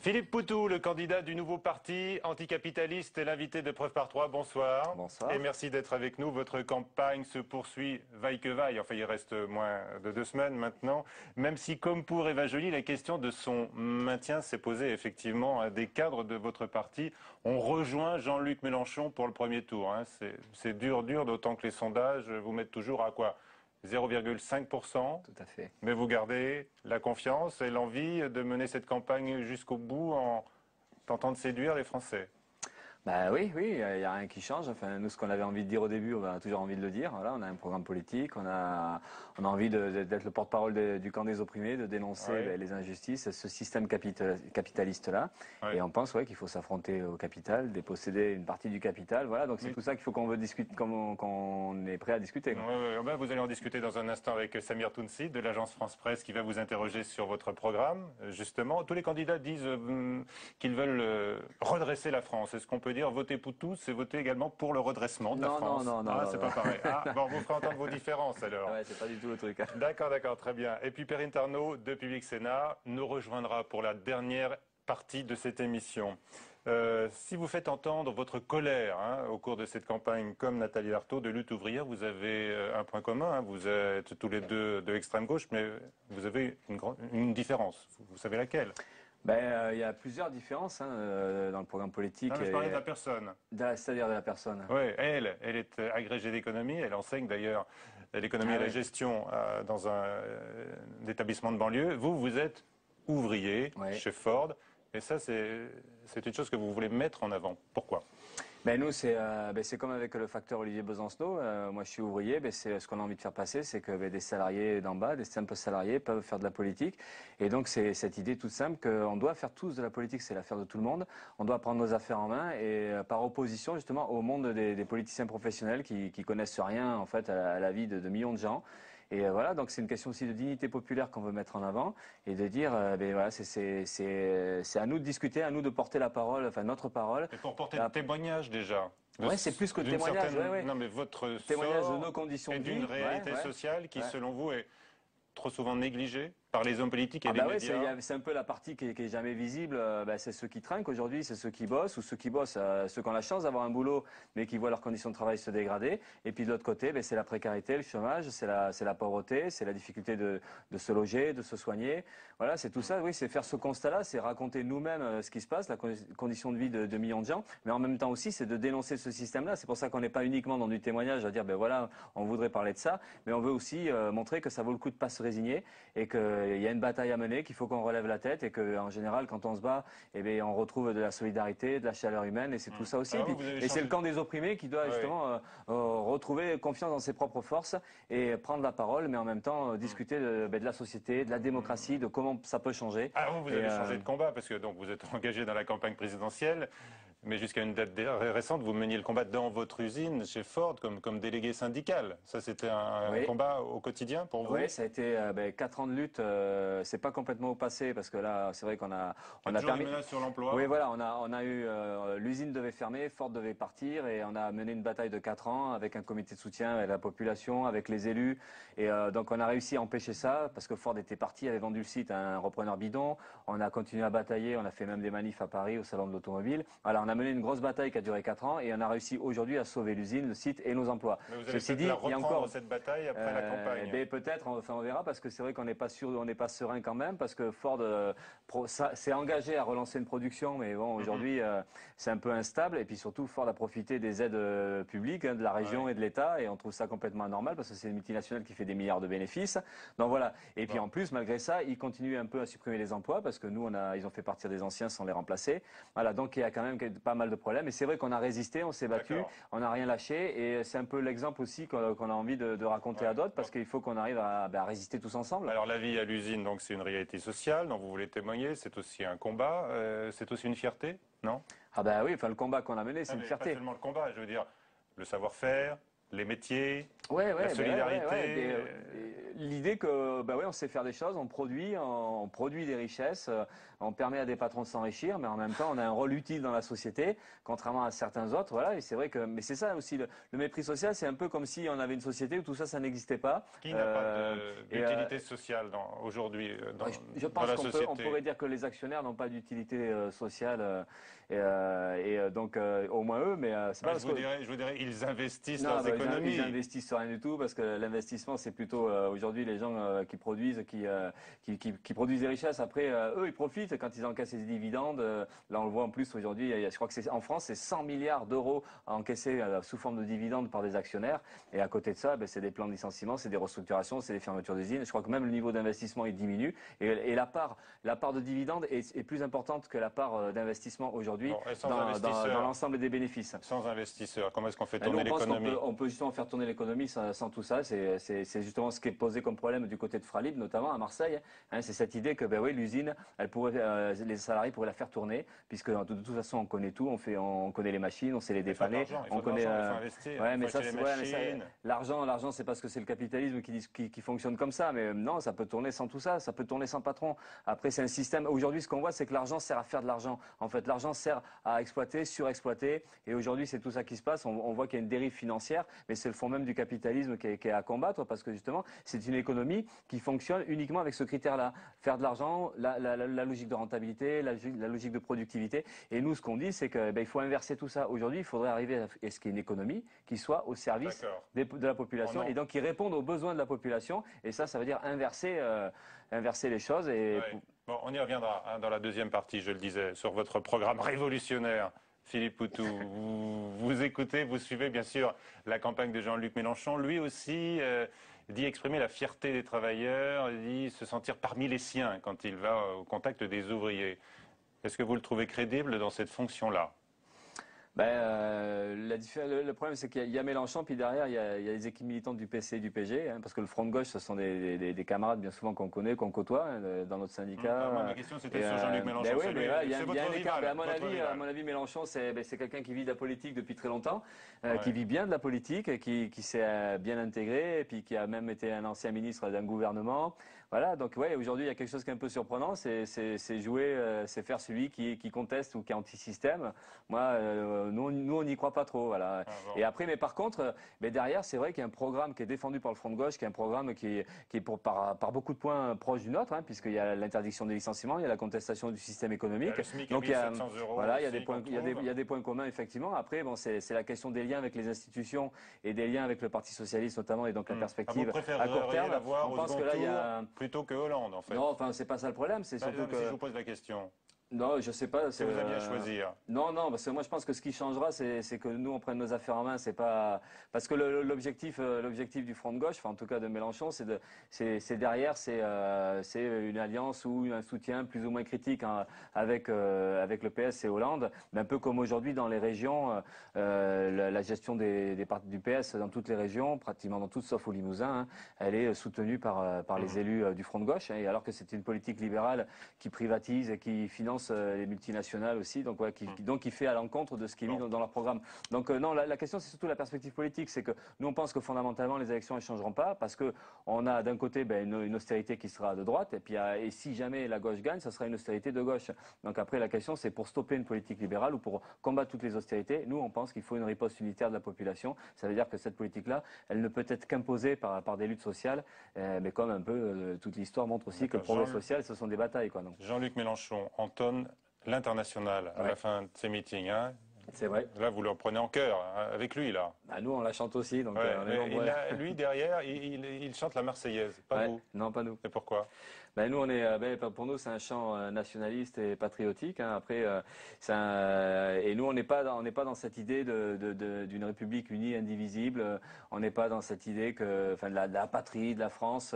Philippe Poutou, le candidat du nouveau parti anticapitaliste et l'invité de Preuve par Trois, bonsoir. Bonsoir. Et merci d'être avec nous. Votre campagne se poursuit vaille que vaille. Enfin, il reste moins de 2 semaines maintenant. Même si, comme pour Eva Joly, la question de son maintien s'est posée effectivement à des cadres de votre parti. On rejoint Jean-Luc Mélenchon pour le premier tour. C'est dur, d'autant que les sondages vous mettent toujours à quoi? 0,5%. Tout à fait. Mais vous gardez la confiance et l'envie de mener cette campagne jusqu'au bout en tentant de séduire les Français. Bah oui, il n'y a rien qui change. Enfin, nous, ce qu'on avait envie de dire au début, on a toujours envie de le dire. Voilà, on a un programme politique, on a envie d'être le porte-parole du camp des opprimés, de dénoncer les injustices, ce système capitaliste-là. Et on pense qu'il faut s'affronter au capital, déposséder une partie du capital. Voilà, donc c'est tout ça qu'il faut qu'on discute, qu'on est prêt à discuter. Vous allez en discuter dans un instant avec Samir Tounsi de l'agence France Presse qui va vous interroger sur votre programme. Justement, tous les candidats disent qu'ils veulent redresser la France. Est-ce qu'on peut dire voter pour tous, c'est voter également pour le redressement de la France? Non, c'est pas pareil. Bon, vous ferez entendre vos différences alors. Ouais, c'est pas du tout le truc. D'accord, très bien. Et puis Perrine Tarnaud de Public Sénat nous rejoindra pour la dernière partie de cette émission. Si vous faites entendre votre colère au cours de cette campagne, comme Nathalie Arthaud de Lutte ouvrière, vous avez un point commun. Vous êtes tous les deux de l'extrême gauche, mais vous avez une différence. Vous savez laquelle? Il y a plusieurs différences dans le programme politique. Non, mais je parlais de la personne. C'est-à-dire de la personne. Oui, elle est agrégée d'économie. Elle enseigne d'ailleurs l'économie et la gestion dans un établissement de banlieue. Vous êtes ouvrier chez Ford. Et ça, c'est une chose que vous voulez mettre en avant. Pourquoi? Nous, c'est comme avec le facteur Olivier Besancenot. Moi, je suis ouvrier. C'est ce qu'on a envie de faire passer, c'est que des salariés d'en bas, des simples salariés, peuvent faire de la politique. Et donc, c'est cette idée toute simple qu'on doit faire tous de la politique. C'est l'affaire de tout le monde. On doit prendre nos affaires en main et par opposition justement au monde des politiciens professionnels qui connaissent rien en fait à la vie de millions de gens. Et voilà, donc c'est une question aussi de dignité populaire qu'on veut mettre en avant et de dire, c'est à nous de discuter, à nous de porter la parole, enfin notre parole. Et pour porter le témoignage déjà. Oui, c'est plus que témoignage. Non, mais votre témoignage de nos conditions de vie, d'une réalité sociale qui, selon vous, est trop souvent négligée par les hommes politiques et les médias. C'est un peu la partie qui est jamais visible. C'est ceux qui trinquent aujourd'hui, c'est ceux qui bossent ou ceux qui bossent, ceux qui ont la chance d'avoir un boulot mais qui voient leurs conditions de travail se dégrader. Et puis de l'autre côté, c'est la précarité, le chômage, c'est la pauvreté, c'est la difficulté de se loger, de se soigner. Voilà, c'est tout ça. Oui, c'est faire ce constat-là, c'est raconter nous-mêmes ce qui se passe, la condition de vie de millions de gens, mais en même temps aussi, c'est de dénoncer ce système-là. C'est pour ça qu'on n'est pas uniquement dans du témoignage à dire on voudrait parler de ça, mais on veut aussi montrer que ça vaut le coup de pas se résigner et que il y a une bataille à mener, qu'il faut qu'on relève la tête et que, en général, quand on se bat, on retrouve de la solidarité, de la chaleur humaine et c'est tout ça aussi. Et c'est le camp des opprimés qui doit justement retrouver confiance dans ses propres forces et prendre la parole, mais en même temps discuter de la société, de la démocratie, de comment ça peut changer. Alors vous avez changé de combat parce que donc vous êtes engagé dans la campagne présidentielle. Mais jusqu'à une date récente, vous meniez le combat dans votre usine, chez Ford, comme délégué syndical. Ça, c'était un combat au quotidien pour vous? Oui, ça a été 4 ans de lutte. C'est pas complètement au passé parce que là, c'est vrai qu'on a permis. Menace sur l'emploi. Oui, voilà, on a eu l'usine devait fermer, Ford devait partir et on a mené une bataille de 4 ans avec un comité de soutien avec la population, avec les élus. Et donc on a réussi à empêcher ça parce que Ford était parti, avait vendu le site à un repreneur bidon. On a continué à batailler, on a fait même des manifs à Paris au salon de l'automobile. Alors on a mené une grosse bataille qui a duré 4 ans et on a réussi aujourd'hui à sauver l'usine, le site et nos emplois. Mais vous allez peut-être reprendre cette bataille après la campagne. Peut-être, on verra parce que c'est vrai qu'on n'est pas sûr, on n'est pas serein quand même parce que Ford s'est engagé à relancer une production, mais bon aujourd'hui c'est un peu instable et puis surtout Ford a profité des aides publiques de la région et de l'État et on trouve ça complètement anormal parce que c'est une multinationale qui fait des milliards de bénéfices. Donc voilà. Et puis en plus malgré ça, ils continuent un peu à supprimer les emplois parce que nous ils ont fait partir des anciens sans les remplacer. Voilà, donc il y a quand même pas mal de problèmes. Et c'est vrai qu'on a résisté, on s'est battu, on n'a rien lâché. Et c'est un peu l'exemple aussi qu'on a envie de raconter à d'autres parce qu'il faut qu'on arrive à résister tous ensemble. Alors la vie à l'usine, donc c'est une réalité sociale dont vous voulez témoigner. C'est aussi un combat, c'est aussi une fierté, non? Oui, enfin le combat qu'on a mené, c'est une fierté. Pas seulement le combat, je veux dire le savoir-faire, les métiers, Ouais, la solidarité. L'idée que, on sait faire des choses, on produit des richesses, on permet à des patrons de s'enrichir, mais en même temps, on a un rôle utile dans la société, contrairement à certains autres. Voilà, et c'est vrai que, mais c'est ça aussi, le mépris social, c'est un peu comme si on avait une société où tout ça, ça n'existait pas. Qui n'a pas d'utilité sociale aujourd'hui Je dans pense la qu'on société? pourrait dire que les actionnaires n'ont pas d'utilité sociale, donc au moins eux, mais c'est pas parce que Je vous dirais, ils investissent non, leurs économies. ils investissent sur rien du tout parce que l'investissement c'est plutôt aujourd'hui les gens qui produisent, qui produisent des richesses. Après, eux ils profitent quand ils encaissent les dividendes. Là on le voit en plus aujourd'hui. Je crois que c'est en France c'est 100 milliards d'euros encaissés sous forme de dividendes par des actionnaires. Et à côté de ça, c'est des plans de licenciement, c'est des restructurations, c'est des fermetures d'usines. Je crois que même le niveau d'investissement il diminue et la part de dividendes est plus importante que la part d'investissement aujourd'hui dans l'ensemble des bénéfices. Sans investisseurs, comment est-ce qu'on fait Nous, tourner on pense l'économie? on peut justement faire tourner l'économie sans tout ça. C'est justement ce qui est posé comme problème du côté de Fralib, notamment à Marseille. Hein, c'est cette idée que l'usine, les salariés pourraient la faire tourner, puisque de toute façon on connaît tout, on connaît les machines, on sait les dépanner, on connaît. Il faut investir. Ouais, mais ça, l'argent, c'est parce que c'est le capitalisme qui fonctionne comme ça. Mais non, ça peut tourner sans tout ça, ça peut tourner sans patron. Après, c'est un système. Aujourd'hui, ce qu'on voit, c'est que l'argent sert à faire de l'argent. En fait, l'argent sert à exploiter, surexploiter. Et aujourd'hui, c'est tout ça qui se passe. On voit qu'il y a une dérive financière, mais c'est le fond même du capitalisme qui est à combattre parce que justement, c'est une économie qui fonctionne uniquement avec ce critère-là. Faire de l'argent, la logique de rentabilité, la logique de productivité. Et nous, ce qu'on dit, c'est qu'il faut inverser tout ça. Aujourd'hui, il faudrait arriver à ce qu'il y ait une économie qui soit au service de la population et donc qui réponde aux besoins de la population. Et ça veut dire inverser les choses. Bon, on y reviendra dans la deuxième partie, je le disais, sur votre programme révolutionnaire. Philippe Poutou, vous écoutez, vous suivez bien sûr la campagne de Jean-Luc Mélenchon. Lui aussi dit exprimer la fierté des travailleurs, dit se sentir parmi les siens quand il va au contact des ouvriers. Est-ce que vous le trouvez crédible dans cette fonction-là? Le problème, c'est qu'il y a Mélenchon, puis derrière, il y a les équipes militantes du PC et du PG, parce que le Front de Gauche, ce sont des camarades bien souvent qu'on connaît, qu'on côtoie dans notre syndicat. Ma question, c'était sur Jean-Luc Mélenchon. Il y a un écart. À mon avis, Mélenchon, c'est quelqu'un qui vit de la politique depuis très longtemps, qui vit bien de la politique, qui s'est bien intégré, et puis qui a même été un ancien ministre d'un gouvernement. Voilà, donc aujourd'hui, il y a quelque chose qui est un peu surprenant, c'est faire celui qui conteste ou qui est anti-système. Moi, nous, on n'y croit pas trop, voilà. Et après, mais par contre, derrière, c'est vrai qu'il y a un programme qui est défendu par le Front de Gauche, qui est un programme qui est par beaucoup de points proche du nôtre, puisqu'il y a l'interdiction des licenciements, il y a la contestation du système économique. Donc il y a des points communs, effectivement. Après, c'est la question des liens avec les institutions et des liens avec le Parti socialiste, notamment, et donc la perspective à court terme. On pense que là, il y a plutôt que Hollande, en fait. Non, enfin, c'est pas ça le problème, c'est surtout que... Si je vous pose la question. Non, je sais pas. Si vous aviez à choisir. Non, parce que moi je pense que ce qui changera, c'est que nous on prenne nos affaires en main. C'est pas parce que l'objectif du Front de Gauche, enfin en tout cas de Mélenchon, c'est derrière, c'est une alliance ou un soutien plus ou moins critique avec le PS et Hollande, mais un peu comme aujourd'hui dans les régions, la gestion du PS dans toutes les régions, pratiquement dans toutes sauf au Limousin, elle est soutenue par les élus du Front de Gauche, et alors que c'est une politique libérale qui privatise et qui finance les multinationales aussi, donc qui fait à l'encontre de ce qui est mis dans leur programme. Donc non, la question c'est surtout la perspective politique, c'est que nous on pense que fondamentalement les élections ne changeront pas parce que on a d'un côté une austérité qui sera de droite et puis et si jamais la gauche gagne, ça sera une austérité de gauche. Donc après la question c'est pour stopper une politique libérale ou pour combattre toutes les austérités, nous on pense qu'il faut une riposte unitaire de la population. Ça veut dire que cette politique-là, elle ne peut être qu'imposée par des luttes sociales, mais comme un peu toute l'histoire montre aussi que le progrès social, ce sont des batailles, quoi. Jean-Luc Mélenchon entonne l'international à la fin de ces meetings. C'est vrai. Là, vous le prenez en chœur avec lui, là. Nous, on la chante aussi. Donc, lui, derrière, il chante la Marseillaise, pas vous. Non, pas nous. Et pourquoi? Nous, pour nous, c'est un chant nationaliste et patriotique. Après, et nous, on n'est pas dans cette idée d'une république unie, indivisible. On n'est pas dans cette idée de la patrie, de la France.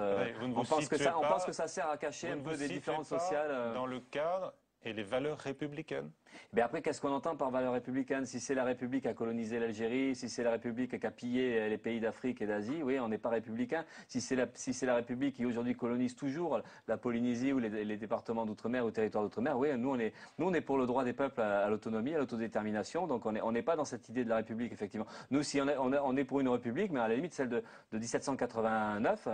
On pense que ça sert à cacher un peu des différences sociales. Dans le cadre et les valeurs républicaines. Mais après, qu'est-ce qu'on entend par valeur républicaine? Si c'est la République qui a colonisé l'Algérie, si c'est la République qui a pillé les pays d'Afrique et d'Asie, oui, on n'est pas républicain. Si c'est la République qui aujourd'hui colonise toujours la Polynésie ou les départements d'outre-mer ou territoires d'outre-mer, oui, nous on est pour le droit des peuples à l'autonomie, à l'autodétermination. Donc on n'est pas dans cette idée de la République, effectivement. Nous, si on est pour une République, mais à la limite celle de 1789,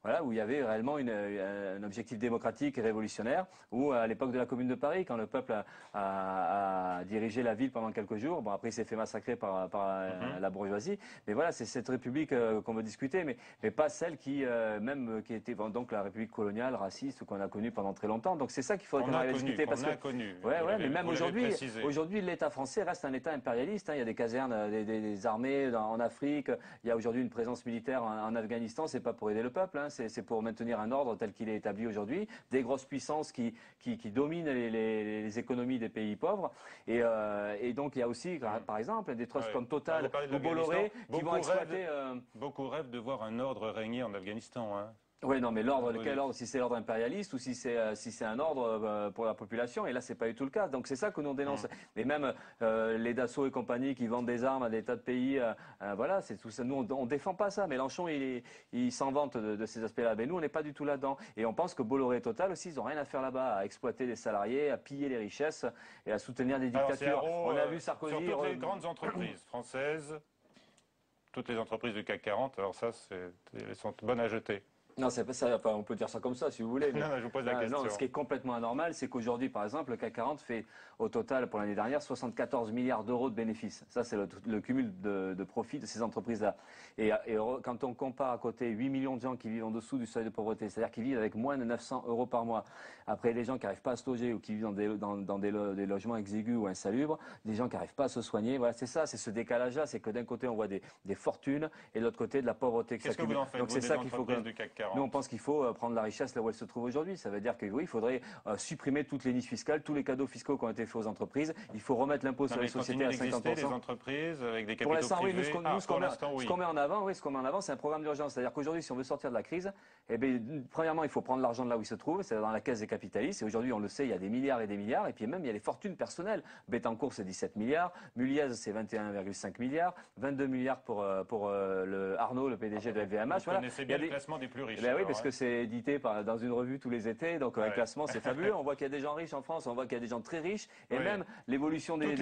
voilà, où il y avait réellement un objectif démocratique et révolutionnaire, ou à l'époque de la Commune de Paris, quand le peuple a dirigé la ville pendant quelques jours. Bon, après, il s'est fait massacrer par la bourgeoisie. Mais voilà, c'est cette République qu'on veut discuter, mais pas celle qui était donc la République coloniale, raciste, qu'on a connue pendant très longtemps. Donc c'est ça qu'il faudrait qu'on arrive à discuter. Parce que, connu. Ouais, mais même aujourd'hui, l'État français reste un État impérialiste. Hein. Il y a des casernes, des armées en Afrique. Il y a aujourd'hui une présence militaire en Afghanistan. C'est pas pour aider le peuple, hein. C'est pour maintenir un ordre tel qu'il est établi aujourd'hui. Des grosses puissances qui dominent les économies des pays pauvres. Et donc il y a aussi, par exemple, des trusts comme Total ou Bolloré qui vont exploiter. Beaucoup rêvent de voir un ordre régner en Afghanistan. Hein. Oui, non, mais quel ordre? Si c'est l'ordre impérialiste ou si c'est un ordre pour la population, et là c'est pas du tout le cas. Donc c'est ça que nous on dénonce. Mais même les Dassault et compagnie qui vendent des armes à des tas de pays, voilà, c'est tout ça. Nous on défend pas ça. Mélenchon il s'en vante de ces aspects-là. Mais nous on n'est pas du tout là-dedans. Et on pense que Bolloré et Total aussi, ils ont rien à faire là-bas, à exploiter les salariés, à piller les richesses et à soutenir des dictatures. On a vu Sarkozy. Sur toutes les grandes entreprises françaises, toutes les entreprises du CAC 40, alors ça, elles sont bonnes à jeter. Non, c'est pas ça. On peut dire ça comme ça, si vous voulez. Mais, non, je vous pose la question. Non, ce qui est complètement anormal, c'est qu'aujourd'hui, par exemple, le CAC 40 fait au total pour l'année dernière 74 milliards d'euros de bénéfices. Ça, c'est le cumul de profit de ces entreprises-là. Et quand on compare à côté 8 millions de gens qui vivent en dessous du seuil de pauvreté, c'est-à-dire qui vivent avec moins de 900 euros par mois. Après, les gens qui n'arrivent pas à se loger ou qui vivent dans des logements exigus ou insalubres, des gens qui n'arrivent pas à se soigner. Voilà, c'est ça, c'est ce décalage-là. C'est que d'un côté, on voit des fortunes et de l'autre côté, de la pauvreté qui s'accumule. Qu'est-ce que vous en faites, donc c'est ça qu'il faut du CAC 40? Nous, on pense qu'il faut prendre la richesse là où elle se trouve aujourd'hui. Ça veut dire que oui, il faudrait supprimer toutes les niches fiscales, tous les cadeaux fiscaux qui ont été faits aux entreprises. Il faut remettre l'impôt sur les sociétés à 50%. Les entreprises avec des capitaux pour l'instant, privés. Oui, ce qu'on met en avant, c'est un programme d'urgence. C'est-à-dire qu'aujourd'hui, si on veut sortir de la crise, eh bien, premièrement, il faut prendre l'argent de là où il se trouve, c'est dans la caisse des capitalistes. Et aujourd'hui, on le sait, il y a des milliards et des milliards. Et puis même, il y a les fortunes personnelles. Bettencourt, c'est 17 milliards. Muliez, c'est 21,5 milliards. 22 milliards pour Arnaud, le PDG de LVMH. Vous connaissez bien le classement des plus riches. Oui, parce que c'est édité dans une revue tous les étés, donc un classement c'est fabuleux. On voit qu'il y a des gens riches en France, on voit qu'il y a des gens très riches, et même l'évolution des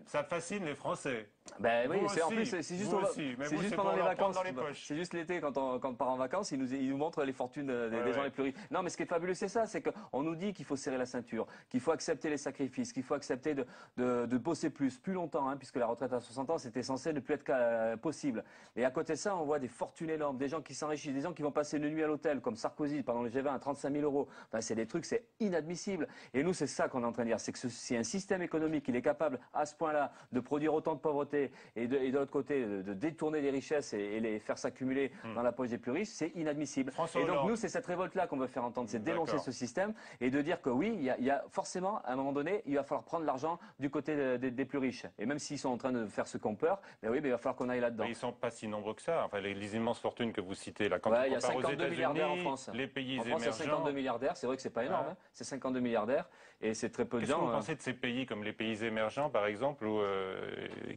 ça fascine les Français. Ben oui, en plus c'est juste pendant les vacances, c'est juste l'été quand on part en vacances, ils nous montrent les fortunes des gens les plus riches. Non, mais ce qui est fabuleux c'est ça, c'est qu'on nous dit qu'il faut serrer la ceinture, qu'il faut accepter les sacrifices, qu'il faut accepter de bosser plus longtemps, hein, puisque la retraite à 60 ans c'était censé ne plus être possible. Et à côté de ça, on voit des fortunes énormes, des gens qui s'enrichissent, des gens qui vont passer une nuit à l'hôtel, comme Sarkozy pendant le G20 à 35 000 euros. Enfin, c'est des trucs, c'est inadmissible. Et nous, c'est ça qu'on est en train de dire, c'est que si un système économique, il est capable à ce point-là de produire autant de pauvreté et de l'autre côté de détourner des richesses et les faire s'accumuler dans la poche des plus riches, c'est inadmissible. Et donc nous, c'est cette révolte-là qu'on veut faire entendre, c'est dénoncer ce système et de dire que oui, il y a forcément, à un moment donné, il va falloir prendre l'argent du côté des plus riches. Et même s'ils sont en train de faire ce qu'on peur, ben oui, il va falloir qu'on aille là-dedans. Mais ils sont pas si nombreux que ça. Enfin, les immenses fortunes que vous citez là, quand il y a 52 milliardaires en France. Les pays en France, il y a 52 milliardaires. C'est vrai que c'est pas énorme. Hein. C'est 52 milliardaires et c'est très peu de gens. Qu'est-ce que vous pensez de ces pays comme les pays émergents, par exemple,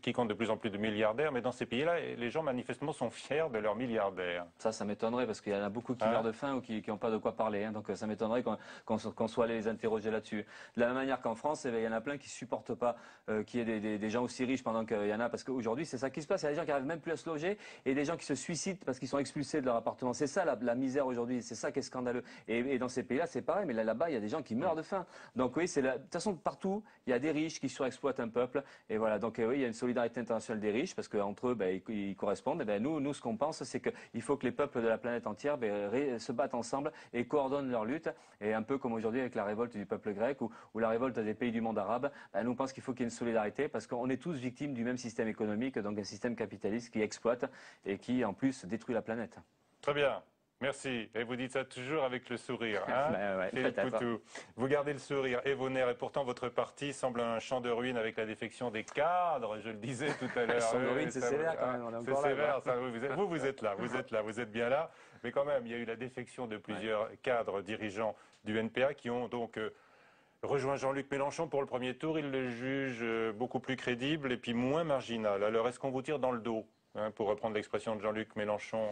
qui comptent de plus en plus de milliardaires, mais dans ces pays-là, les gens manifestement sont fiers de leurs milliardaires. Ça m'étonnerait parce qu'il y en a beaucoup qui meurent de faim ou qui n'ont pas de quoi parler. Hein. Donc ça m'étonnerait qu'on soit allé les interroger là-dessus. De la même manière qu'en France, il y en a plein qui supportent pas qu'il y ait des gens aussi riches pendant qu'il y en a, parce qu'aujourd'hui c'est ça qui se passe. Il y a des gens qui arrivent même plus à se loger et des gens qui se suicident parce qu'ils sont expulsés de leur appartement. C'est ça la misère aujourd'hui. C'est ça qui est scandaleux. Et dans ces pays-là, c'est pareil. Mais là-bas, il y a des gens qui meurent de faim. Donc oui, de toute façon partout, il y a des riches qui surexploitent un peuple. Et voilà. Donc oui, il y a une solidarité internationale des riches parce qu'entre eux, ils correspondent. Et nous, ce qu'on pense, c'est qu'il faut que les peuples de la planète entière se battent ensemble et coordonnent leur lutte. Et un peu comme aujourd'hui avec la révolte du peuple grec ou la révolte des pays du monde arabe, nous on pense qu'il faut qu'il y ait une solidarité parce qu'on est tous victimes du même système économique, donc un système capitaliste qui exploite et qui en plus détruit la planète. Très bien. Merci. Et vous dites ça toujours avec le sourire. Hein Philippe Poutou. Vous gardez le sourire et vos nerfs. Et pourtant, votre parti semble un champ de ruines avec la défection des cadres. Je le disais tout à l'heure. Champ de ruines, c'est sévère quand même. C'est sévère. Ça, vous êtes là. Vous êtes bien là. Mais quand même, il y a eu la défection de plusieurs cadres dirigeants du NPA qui ont donc rejoint Jean-Luc Mélenchon pour le premier tour. Il le juge beaucoup plus crédible et puis moins marginal. Alors, est-ce qu'on vous tire dans le dos, hein, pour reprendre l'expression de Jean-Luc Mélenchon,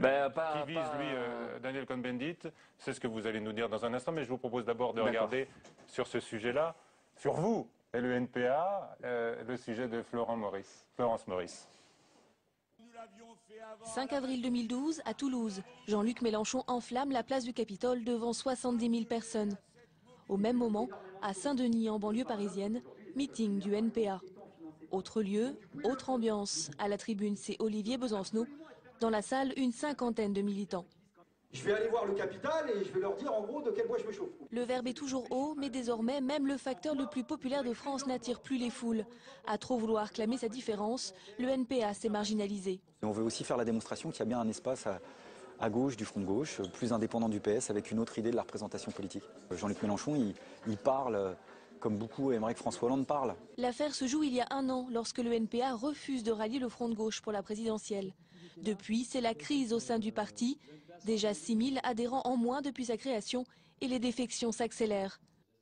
qui vise, lui, Daniel Cohn-Bendit? C'est ce que vous allez nous dire dans un instant, mais je vous propose d'abord de regarder sur ce sujet-là, sur vous et le NPA, le sujet de Florence Maurice. 5 avril 2012, à Toulouse, Jean-Luc Mélenchon enflamme la place du Capitole devant 70 000 personnes. Au même moment, à Saint-Denis, en banlieue parisienne, meeting du NPA. Autre lieu, autre ambiance. À la tribune, c'est Olivier Besancenot. Dans la salle, une cinquantaine de militants. Je vais aller voir le capital et je vais leur dire en gros de quel bois je me chauffe. Le verbe est toujours haut, mais désormais, même le facteur le plus populaire de France n'attire plus les foules. À trop vouloir clamer sa différence, le NPA s'est marginalisé. On veut aussi faire la démonstration qu'il y a bien un espace à gauche du front de gauche, plus indépendant du PS, avec une autre idée de la représentation politique. Jean-Luc Mélenchon, il parle comme beaucoup aimeraient que François Hollande parle. L'affaire se joue il y a un an, lorsque le NPA refuse de rallier le front de gauche pour la présidentielle. Depuis, c'est la crise au sein du parti. Déjà 6 000 adhérents en moins depuis sa création et les défections s'accélèrent.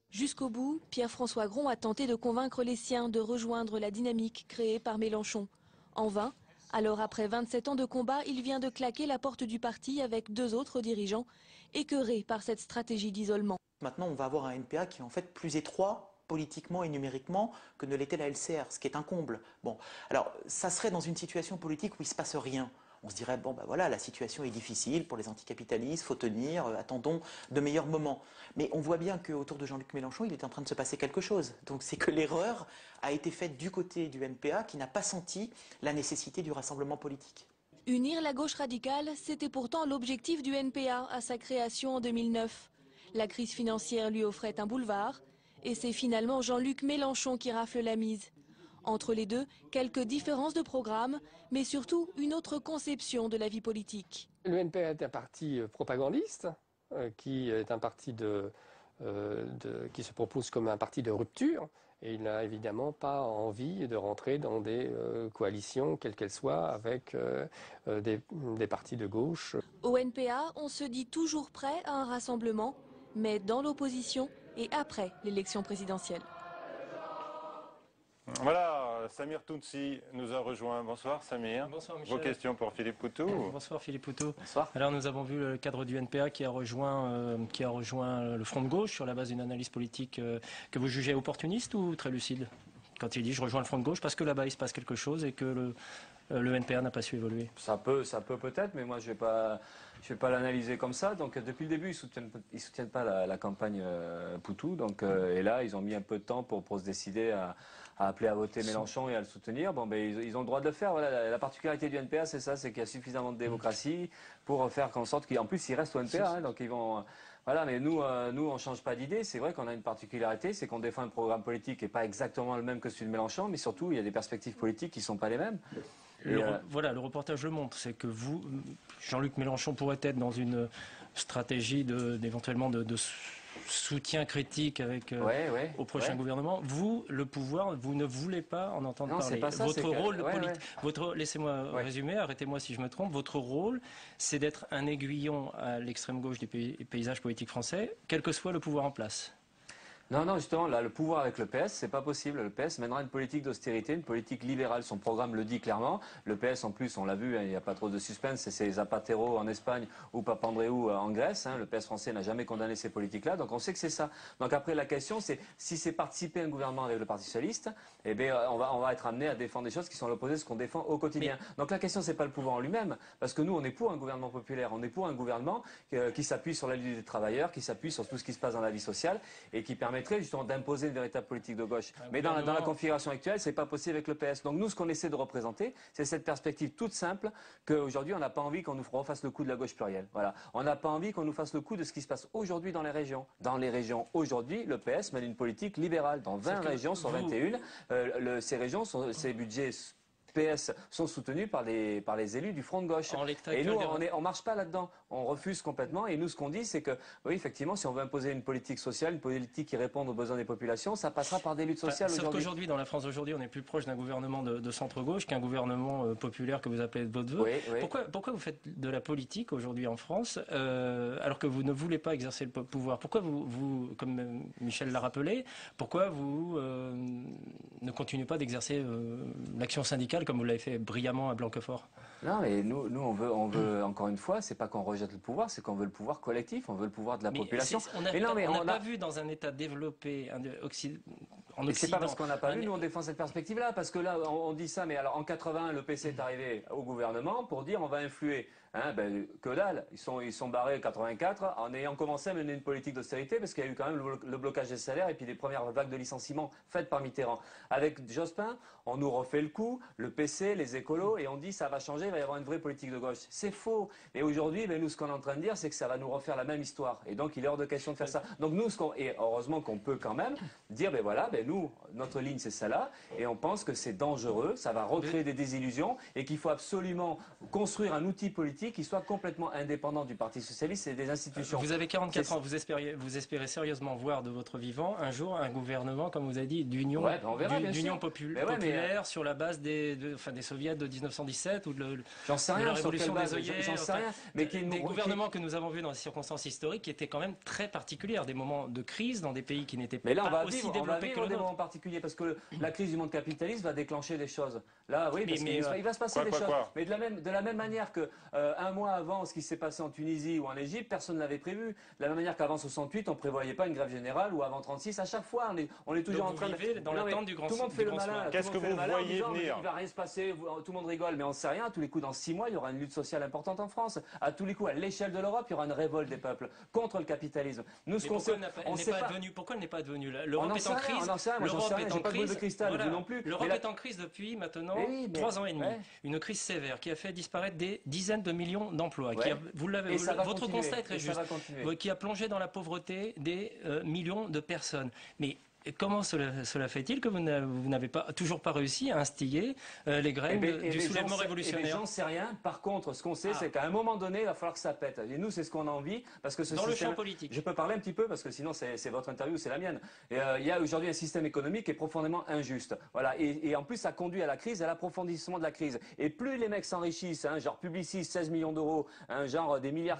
Jusqu'au bout, Pierre-François Gron a tenté de convaincre les siens de rejoindre la dynamique créée par Mélenchon. En vain. Alors après 27 ans de combat, il vient de claquer la porte du parti avec 2 autres dirigeants, écœurés par cette stratégie d'isolement. Maintenant, on va avoir un NPA qui est en fait plus étroit politiquement et numériquement que ne l'était la LCR, ce qui est un comble. Bon, alors ça serait dans une situation politique où il ne se passe rien. On se dirait, bon ben voilà, la situation est difficile pour les anticapitalistes, faut tenir, attendons de meilleurs moments. Mais on voit bien qu'autour de Jean-Luc Mélenchon, il est en train de se passer quelque chose. Donc c'est que l'erreur a été faite du côté du NPA qui n'a pas senti la nécessité du rassemblement politique. Unir la gauche radicale, c'était pourtant l'objectif du NPA à sa création en 2009. La crise financière lui offrait un boulevard et c'est finalement Jean-Luc Mélenchon qui rafle la mise. Entre les deux, quelques différences de programme, mais surtout une autre conception de la vie politique. Le NPA est un parti propagandiste, qui est un parti qui se propose comme un parti de rupture. Et il n'a évidemment pas envie de rentrer dans des coalitions, quelles qu'elles soient, avec des partis de gauche. Au NPA, on se dit toujours prêt à un rassemblement, mais dans l'opposition et après l'élection présidentielle. Voilà, Samir Tounsi nous a rejoint. Bonsoir Samir. Bonsoir Michel. Vos questions pour Philippe Poutou. Bonsoir Philippe Poutou. Bonsoir. Alors nous avons vu le cadre du NPA qui a rejoint le Front de gauche sur la base d'une analyse politique que vous jugez opportuniste ou très lucide quand il dit je rejoins le Front de gauche parce que là-bas il se passe quelque chose et que le NPA n'a pas su évoluer. Ça peut peut-être, mais moi je vais pas l'analyser comme ça. Donc depuis le début, ils soutiennent pas la campagne Poutou. Donc et là, ils ont mis un peu de temps pour se décider à appeler à voter Mélenchon et à le soutenir. Bon, ben ils ont le droit de le faire. Voilà, la particularité du NPA, c'est ça, c'est qu'il y a suffisamment de démocratie pour faire en sorte qu'en plus ils restent au NPA. Hein, donc ils vont. Voilà, mais nous, on change pas d'idée. C'est vrai qu'on a une particularité, c'est qu'on défend un programme politique qui n'est pas exactement le même que celui de Mélenchon, mais surtout il y a des perspectives politiques qui sont pas les mêmes. Voilà, le reportage le montre, c'est que vous, Jean-Luc Mélenchon, pourrait être dans une stratégie d'éventuellement de soutien critique avec au prochain gouvernement. Vous, le pouvoir, vous ne voulez pas en entendre parler. C'est pas ça, votre rôle laissez-moi résumer, arrêtez-moi si je me trompe. Votre rôle, c'est d'être un aiguillon à l'extrême gauche du paysage politique français, quel que soit le pouvoir en place. Non, justement, là, le pouvoir avec le PS, c'est pas possible. Le PS mènera une politique d'austérité, une politique libérale. Son programme le dit clairement. Le PS, en plus, on l'a vu, hein, il n'y a pas trop de suspense. C'est Zapatero en Espagne ou Papandreou en Grèce. Hein. Le PS français n'a jamais condamné ces politiques-là. Donc, on sait que c'est ça. Donc, après, la question, c'est si c'est participer à un gouvernement avec le Parti socialiste, eh bien, on va être amené à défendre des choses qui sont à l'opposé de ce qu'on défend au quotidien. Donc, la question, c'est pas le pouvoir en lui-même. Parce que nous, on est pour un gouvernement populaire. On est pour un gouvernement qui s'appuie sur la lutte des travailleurs, qui s'appuie sur tout ce qui se passe dans la vie sociale et qui permettrait justement d'imposer une véritable politique de gauche. Mais dans la configuration actuelle, c'est pas possible avec le PS. Donc nous, ce qu'on essaie de représenter, c'est cette perspective toute simple qu'aujourd'hui, on n'a pas envie qu'on nous refasse le coup de la gauche plurielle. Voilà. On n'a pas envie qu'on nous fasse le coup de ce qui se passe aujourd'hui dans les régions. Dans les régions, aujourd'hui, le PS mène une politique libérale. Dans 20 régions sur 21, ces régions, ces budgets PS sont soutenus par les élus du Front de gauche. Et nous, on marche pas là-dedans. On refuse complètement. Et nous, ce qu'on dit, c'est que, oui, effectivement, si on veut imposer une politique sociale, une politique qui réponde aux besoins des populations, ça passera par des luttes sociales aujourd'hui. Sauf qu'aujourd'hui, dans la France d'aujourd'hui, on est plus proche d'un gouvernement de centre-gauche qu'un gouvernement populaire que vous appelez de votre vœu. Oui, oui. Pourquoi vous faites de la politique aujourd'hui en France, alors que vous ne voulez pas exercer le pouvoir? Pourquoi vous, comme Michel l'a rappelé, pourquoi vous ne continuez pas d'exercer l'action syndicale comme vous l'avez fait brillamment à Blanquefort? Non, mais nous on veut encore une fois, c'est pas qu'on rejette le pouvoir, c'est qu'on veut le pouvoir collectif, on veut le pouvoir de la population. On n'a pas vu dans un État développé en Occident. C'est pas parce qu'on n'a pas vu, nous on défend cette perspective-là, parce que là on dit ça, mais alors en 80, le PC est arrivé au gouvernement pour dire on va influer. Que dalle, ils sont barrés en 84 en ayant commencé à mener une politique d'austérité parce qu'il y a eu quand même le blocage des salaires et puis des premières vagues de licenciements faites par Mitterrand. Avec Jospin, on nous refait le coup, le PC, les écolos, et on dit ça va changer, il va y avoir une vraie politique de gauche. C'est faux. Et aujourd'hui, nous ce qu'on est en train de dire, c'est que ça va nous refaire la même histoire. Et donc il est hors de question de faire ça. Donc nous, et heureusement qu'on peut quand même dire, nous, notre ligne c'est ça là, et on pense que c'est dangereux, ça va recréer des désillusions, et qu'il faut absolument construire un outil politique qui soit complètement indépendant du Parti Socialiste et des institutions. Vous avez 44 ans, vous espérez sérieusement voir de votre vivant un jour un gouvernement, comme vous avez dit, d'union populaire sur la base des soviets de 1917 ou de la révolution des œillets. J'en sais rien. Mais des gouvernements que nous avons vus dans des circonstances historiques qui étaient quand même très particulières, des moments de crise dans des pays qui n'étaient pas aussi développés que le des moments particuliers parce que la crise du monde capitaliste va déclencher des choses. Là, oui, parce qu'il va se passer des choses. Mais de la même manière que un mois avant ce qui s'est passé en Tunisie ou en Égypte, personne ne l'avait prévu. De la même manière qu'avant 68, on ne prévoyait pas une grève générale ou avant 36. À chaque fois, on est toujours en train de dans l'attente du grand. Tout le monde fait le malin. Qu'est-ce que vous voyez venir? Il va rien se passer. Tout le monde rigole, mais on ne sait rien. À tous les coups, dans 6 mois, il y aura une lutte sociale importante en France. À tous les coups, à l'échelle de l'Europe, il y aura une révolte des peuples contre le capitalisme. Nous, ce qu'on sait, pourquoi elle n'est pas devenue là? L'Europe est en crise. L'Europe est en crise. Vous non plus. L'Europe est en crise depuis maintenant 3 ans et demi. Une crise sévère qui a fait disparaître des dizaines de millions d'emplois. Votre constat est très juste. Qui a plongé dans la pauvreté des millions de personnes. Mais comment cela fait-il que vous n'avez toujours pas réussi à instiller les graines du soulèvement révolutionnaire? J'en sais rien. Par contre, ce qu'on sait, c'est qu'à un moment donné, il va falloir que ça pète. Et nous, c'est ce qu'on a envie. Parce que dans le champ politique. Je peux parler un petit peu, parce que sinon, c'est votre interview, c'est la mienne. Il y a aujourd'hui un système économique qui est profondément injuste. Voilà. Et en plus, ça conduit à la crise, à l'approfondissement de la crise. Et plus les mecs s'enrichissent, genre Publicis, 16 millions d'euros, genre des milliards,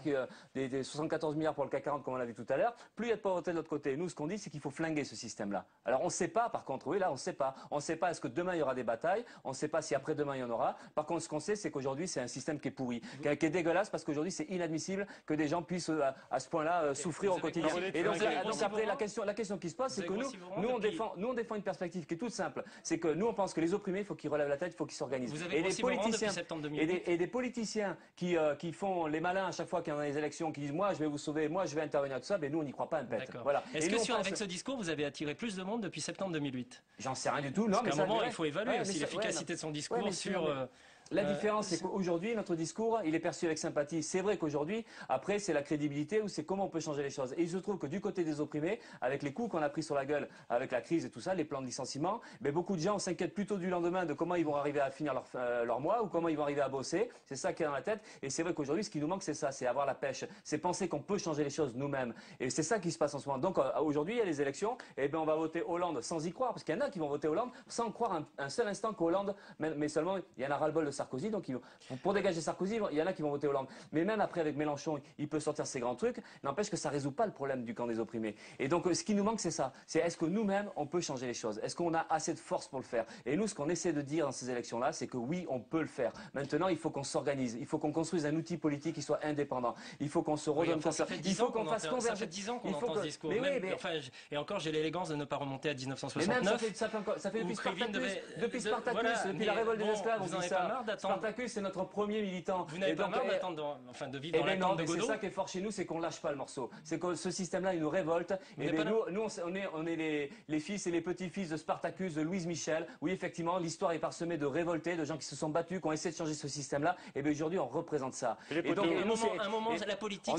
des 74 milliards pour le CAC 40, comme on l'a vu tout à l'heure, plus il y a de pauvreté de l'autre côté. Nous, ce qu'on dit, c'est qu'il faut flinguer ce système-là. Alors on ne sait pas, par contre, oui, là on ne sait pas. On ne sait pas est-ce que demain il y aura des batailles, on ne sait pas si après-demain il y en aura. Par contre, ce qu'on sait, c'est qu'aujourd'hui c'est un système qui est pourri, qui est dégueulasse, parce qu'aujourd'hui c'est inadmissible que des gens puissent à ce point-là souffrir au quotidien. Et donc après la question qui se pose, c'est que nous on défend une perspective qui est toute simple. C'est que nous on pense que les opprimés, il faut qu'ils relèvent la tête, il faut qu'ils s'organisent. Et des politiciens qui font les malins à chaque fois qu'il y a des élections, qui disent moi je vais vous sauver, moi je vais intervenir tout ça, mais nous on n'y croit pas un pet. Voilà. Est-ce que avec ce discours vous avez attiré plus de monde depuis septembre 2008? J'en sais rien du tout. Non, mais à un moment, il faut évaluer aussi l'efficacité de son discours sur. La différence, c'est qu'aujourd'hui, notre discours, il est perçu avec sympathie. C'est vrai qu'aujourd'hui, après, c'est la crédibilité ou c'est comment on peut changer les choses. Et il se trouve que du côté des opprimés, avec les coups qu'on a pris sur la gueule, avec la crise et tout ça, les plans de licenciement, beaucoup de gens s'inquiètent plutôt du lendemain de comment ils vont arriver à finir leur mois ou comment ils vont arriver à bosser. C'est ça qui est dans la tête. Et c'est vrai qu'aujourd'hui, ce qui nous manque, c'est ça, c'est avoir la pêche. C'est penser qu'on peut changer les choses nous-mêmes. Et c'est ça qui se passe en ce moment. Donc aujourd'hui, il y a les élections, et on va voter Hollande sans y croire, parce qu'il y en a qui vont voter Hollande sans croire un seul instant qu'Hollande, mais seulement, il y en a ras-le-bol de Sarkozy, donc pour dégager Sarkozy, il y en a qui vont voter Hollande. Mais même après, avec Mélenchon, il peut sortir ses grands trucs, n'empêche que ça résout pas le problème du camp des opprimés. Et donc, ce qui nous manque, c'est ça. C'est est-ce que nous-mêmes, on peut changer les choses? Est-ce qu'on a assez de force pour le faire? Et nous, ce qu'on essaie de dire dans ces élections-là, c'est que oui, on peut le faire. Maintenant, il faut qu'on s'organise. Il faut qu'on construise un outil politique qui soit indépendant. Il faut qu'on se redonne confiance. Il faut qu'on fasse converger. Ça fait 10 ans qu'on entend ce discours. Et encore, j'ai l'élégance de ne pas remonter à 1969. Mais même, ça fait depuis Spartacus, depuis la révolte des esclaves, on dit ça. d'attendre. Spartacus, c'est notre premier militant. Vous n'avez pas marre d'attendre, enfin, de vivre dans l'attente de Godot? C'est ça qui est fort chez nous, c'est qu'on lâche pas le morceau. C'est que ce système-là, il nous révolte. Et nous, on est les fils et les petits-fils de Spartacus, de Louise Michel. Oui, effectivement, l'histoire est parsemée de révoltés, de gens qui se sont battus, qui ont essayé de changer ce système-là. Et bien aujourd'hui, on représente ça. Et donc, un moment, la politique,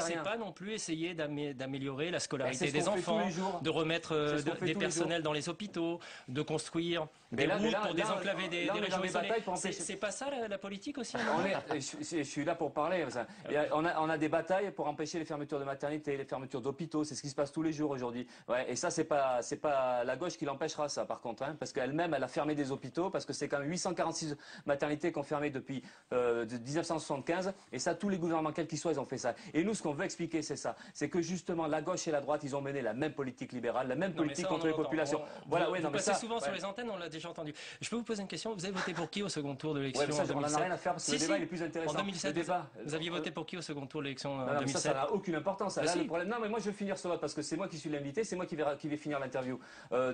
c'est pas non plus essayer d'améliorer la scolarité des enfants, de remettre des personnels dans les hôpitaux, de construire des routes pour désenclaver des régions isolées. C'est pas ça la politique aussi? Je suis là pour parler. On a des batailles pour empêcher les fermetures de maternités, les fermetures d'hôpitaux. C'est ce qui se passe tous les jours aujourd'hui. Ouais, et ça, c'est pas la gauche qui l'empêchera, ça, par contre, hein, parce qu'elle-même, elle a fermé des hôpitaux, parce que c'est quand même 846 maternités qui ont fermé depuis 1975. Et ça, tous les gouvernements, quels qu'ils soient, ils ont fait ça. Et nous, ce qu'on veut expliquer, c'est ça. C'est que justement, la gauche et la droite, ils ont mené la même politique libérale, la même politique contre les populations. Voilà, vous passez souvent sur les antennes, on l'a déjà entendu. Je peux vous poser une question? Vous avez voté pour qui au second tour de l'élection en 2007? On n'en a rien à faire parce que le débat il est plus intéressant. En 2007, vous aviez voté pour qui au second tour de l'élection en 2007? Ça n'a aucune importance. Là, le problème... Non, mais moi je vais finir ce vote parce que c'est moi qui suis l'invité, c'est moi qui vais finir l'interview.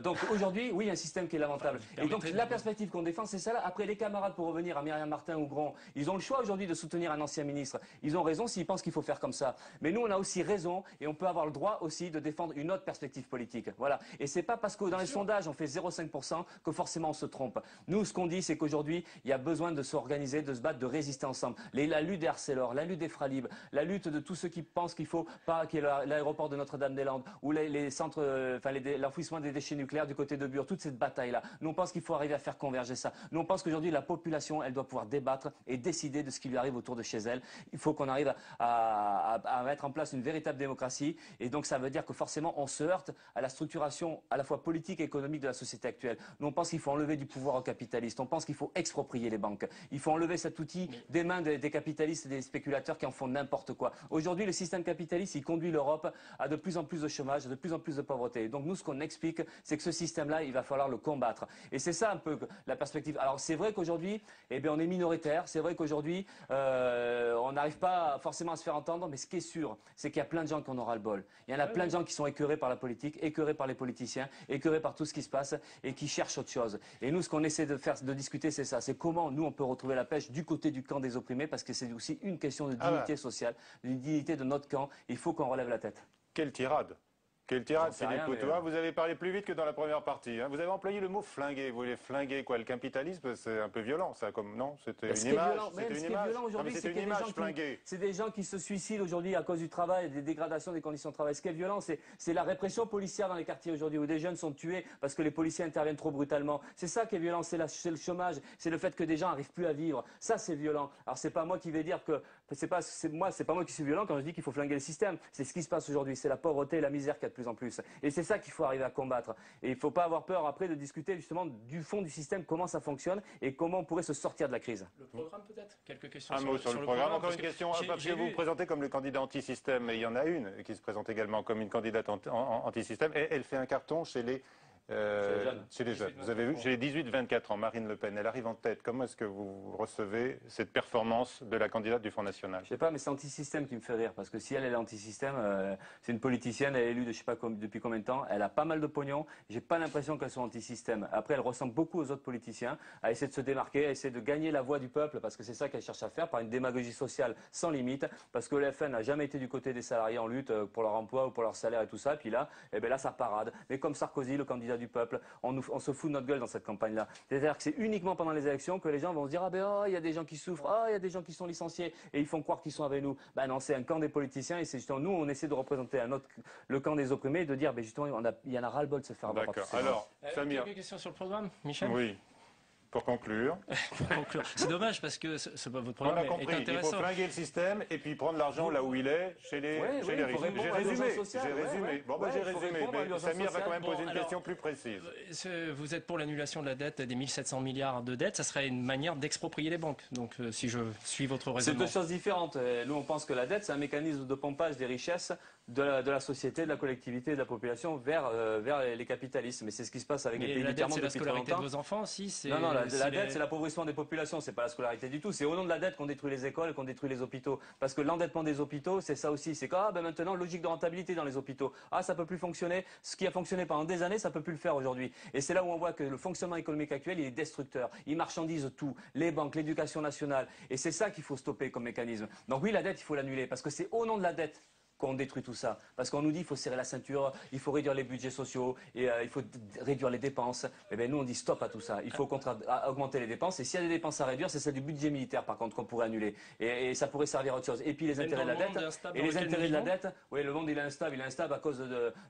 Donc aujourd'hui, oui, il y a un système qui est lamentable. Et donc la perspective qu'on défend, c'est ça là. Après, les camarades, pour revenir à Myriam Martin ou Grand, ils ont le choix aujourd'hui de soutenir un ancien ministre. Ils ont raison s'ils pensent qu'il faut faire comme ça. Mais nous, on a aussi raison et on peut avoir le droit aussi de défendre une autre perspective politique. Voilà. Et c'est pas parce que dans les sondages on fait 0,5% que forcément on se trompe. Nous, ce qu'on dit, c'est qu'aujourd'hui, il y a besoin de s'organiser, de se battre, de résister ensemble. La lutte des Arcelor, la lutte des Fralib, la lutte de tous ceux qui pensent qu'il faut pas qu'il y ait l'aéroport de Notre-Dame-des-Landes ou les centres, l'enfouissement des déchets nucléaires du côté de Bure, toute cette bataille-là. Nous, on pense qu'il faut arriver à faire converger ça. Nous, on pense qu'aujourd'hui, la population, elle doit pouvoir débattre et décider de ce qui lui arrive autour de chez elle. Il faut qu'on arrive à mettre en place une véritable démocratie. Et donc, ça veut dire que forcément, on se heurte à la structuration à la fois politique et économique de la société actuelle. Nous, on pense qu'il faut enlever du pouvoir aux capitalistes. On pense qu'il faut exproprier les banques. Il faut enlever cet outil des mains des capitalistes et des spéculateurs qui en font n'importe quoi. Aujourd'hui, le système capitaliste, il conduit l'Europe à de plus en plus de chômage, de plus en plus de pauvreté. Et donc, nous, ce qu'on explique, c'est que ce système-là, il va falloir le combattre. Et c'est ça un peu la perspective. Alors, c'est vrai qu'aujourd'hui, eh bien, on est minoritaire. C'est vrai qu'aujourd'hui, on n'arrive pas forcément à se faire entendre. Mais ce qui est sûr, c'est qu'il y a plein de gens qui en aura le bol. Il y en a plein de gens qui sont écœurés par la politique, écœurés par les politiciens, écœurés par tout ce qui se passe et qui cherchent autre chose. Et nous, ce qu'on essaie de discuter, c'est ça. C'est comment nous, on peut retrouver la pêche du côté du camp des opprimés, parce que c'est aussi une question de dignité sociale, de dignité de notre camp. Il faut qu'on relève la tête. Quelle tirade! Quelle tirade, Philippe Poutou. Vous avez parlé plus vite que dans la première partie. Hein. Vous avez employé le mot flinguer. Vous voulez flinguer quoi? Le capitalisme, c'est un peu violent, ça. Comme non, c'était une image. C'était une image. C'est une image flinguée. C'est des gens qui se suicident aujourd'hui à cause du travail, des dégradations des conditions de travail. Ce qui est violent, c'est la répression policière dans les quartiers aujourd'hui, où des jeunes sont tués parce que les policiers interviennent trop brutalement. C'est ça qui est violent. C'est le chômage. C'est le fait que des gens n'arrivent plus à vivre. Ça, c'est violent. Alors, c'est pas moi qui vais dire que c'est pas moi qui suis violent quand je dis qu'il faut flinguer le système. C'est ce qui se passe aujourd'hui. C'est la pauvreté et la misère qu'il y a de plus en plus. Et c'est ça qu'il faut arriver à combattre. Et il ne faut pas avoir peur après de discuter justement du fond du système, comment ça fonctionne et comment on pourrait se sortir de la crise. Le programme peut-être? Quelques questions Un mot sur le programme. Encore une question, parce que vous vous présentez comme le candidat anti-système, et il y en a une qui se présente également comme une candidate anti-système, et elle fait un carton chez les jeunes. Vous avez vu, chez les 18-24 ans, Marine Le Pen, elle arrive en tête. Comment est-ce que vous recevez cette performance de la candidate du Front National? Je sais pas, mais c'est anti-système qui me fait rire, parce que si elle est anti-système, c'est une politicienne, elle est élue de je sais pas depuis combien de temps, elle a pas mal de pognon, j'ai pas l'impression qu'elle soit anti-système. Après, elle ressemble beaucoup aux autres politiciens, à essayer de se démarquer, à essayer de gagner la voix du peuple, parce que c'est ça qu'elle cherche à faire, par une démagogie sociale sans limite, parce que le FN n'a jamais été du côté des salariés en lutte pour leur emploi ou pour leur salaire et tout ça, et puis là, là, ça parade. Mais comme Sarkozy, le candidat du peuple, on se fout de notre gueule dans cette campagne-là. C'est-à-dire que c'est uniquement pendant les élections que les gens vont se dire il y a des gens qui souffrent, il y a des gens qui sont licenciés et ils font croire qu'ils sont avec nous. Ben non, c'est un camp des politiciens et c'est justement nous, on essaie de représenter le camp des opprimés et de dire justement il y en a ras-le-bol de se faire avoir. D'accord. Alors, Samir. Quelques questions sur le programme, Michel? Oui. Pour conclure. C'est dommage parce que votre programme est intéressant. Il faut flinguer le système et puis prendre l'argent là où il est, chez les riches. J'ai résumé. J'ai résumé. Samir va quand même poser une question plus précise. Vous êtes pour l'annulation de la dette des 1700 milliards de dettes. Ça serait une manière d'exproprier les banques. Donc, si je suis votre raisonnement. C'est deux choses différentes. Nous, on pense que la dette, c'est un mécanisme de pompage des richesses de la société, de la collectivité, de la population vers les capitalistes. Mais c'est ce qui se passe avec les pays du tiers-monde depuis très longtemps. La dette, c'est la scolarité de vos enfants aussi. Non, la dette, c'est l'appauvrissement des populations, c'est pas la scolarité du tout. C'est au nom de la dette qu'on détruit les écoles et qu'on détruit les hôpitaux. Parce que l'endettement des hôpitaux, c'est ça aussi. C'est que maintenant, logique de rentabilité dans les hôpitaux. Ça peut plus fonctionner. Ce qui a fonctionné pendant des années, ça peut plus le faire aujourd'hui. Et c'est là où on voit que le fonctionnement économique actuel, il est destructeur. Il marchandise tout. Les banques, l'éducation nationale. Et c'est ça qu'il faut stopper comme mécanisme. Donc oui, la dette, il faut l'annuler. Parce que c'est au nom de la dette qu'on détruit tout ça. Parce qu'on nous dit qu'il faut serrer la ceinture, il faut réduire les budgets sociaux, et il faut réduire les dépenses. Eh bien, nous, on dit stop à tout ça. Il faut augmenter les dépenses. Et s'il y a des dépenses à réduire, c'est celle du budget militaire, par contre, qu'on pourrait annuler. Et ça pourrait servir à autre chose. Et puis les intérêts de la dette. Et les intérêts de la dette, oui, le monde, il est instable. Il est instable à cause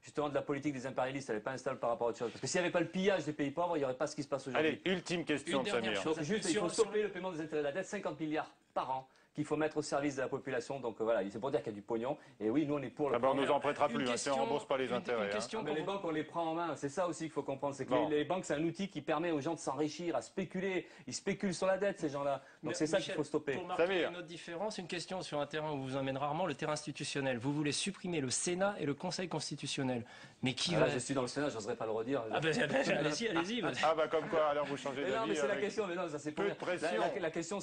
justement de la politique des impérialistes. Elle n'est pas instable par rapport à autre chose. Parce que s'il n'y avait pas le pillage des pays pauvres, il n'y aurait pas ce qui se passe aujourd'hui. Allez, ultime question, Samir. Donc, juste, il faut stopper le paiement des intérêts de la dette, 50 milliards par an, qu'il faut mettre au service de la population. Donc voilà, c'est pour dire qu'il y a du pognon. Et oui, nous on est pour le on nous en prêtera plus, si on ne rembourse pas les intérêts. Mais les banques, on les prend en main. C'est ça aussi qu'il faut comprendre. C'est que les banques, c'est un outil qui permet aux gens de s'enrichir, à spéculer. Ils spéculent sur la dette, ces gens-là. Donc c'est ça qu'il faut stopper. Pour marquer une autre différence, une question sur un terrain où vous emmène rarement, le terrain institutionnel. Vous voulez supprimer le Sénat et le Conseil constitutionnel. Mais qui va... Je suis dans le Sénat, j'oserais pas le redire. Allez-y. comme quoi, alors vous changez d'avis. Non, mais c'est la question. Mais non, ça c'est peu de pression. La question,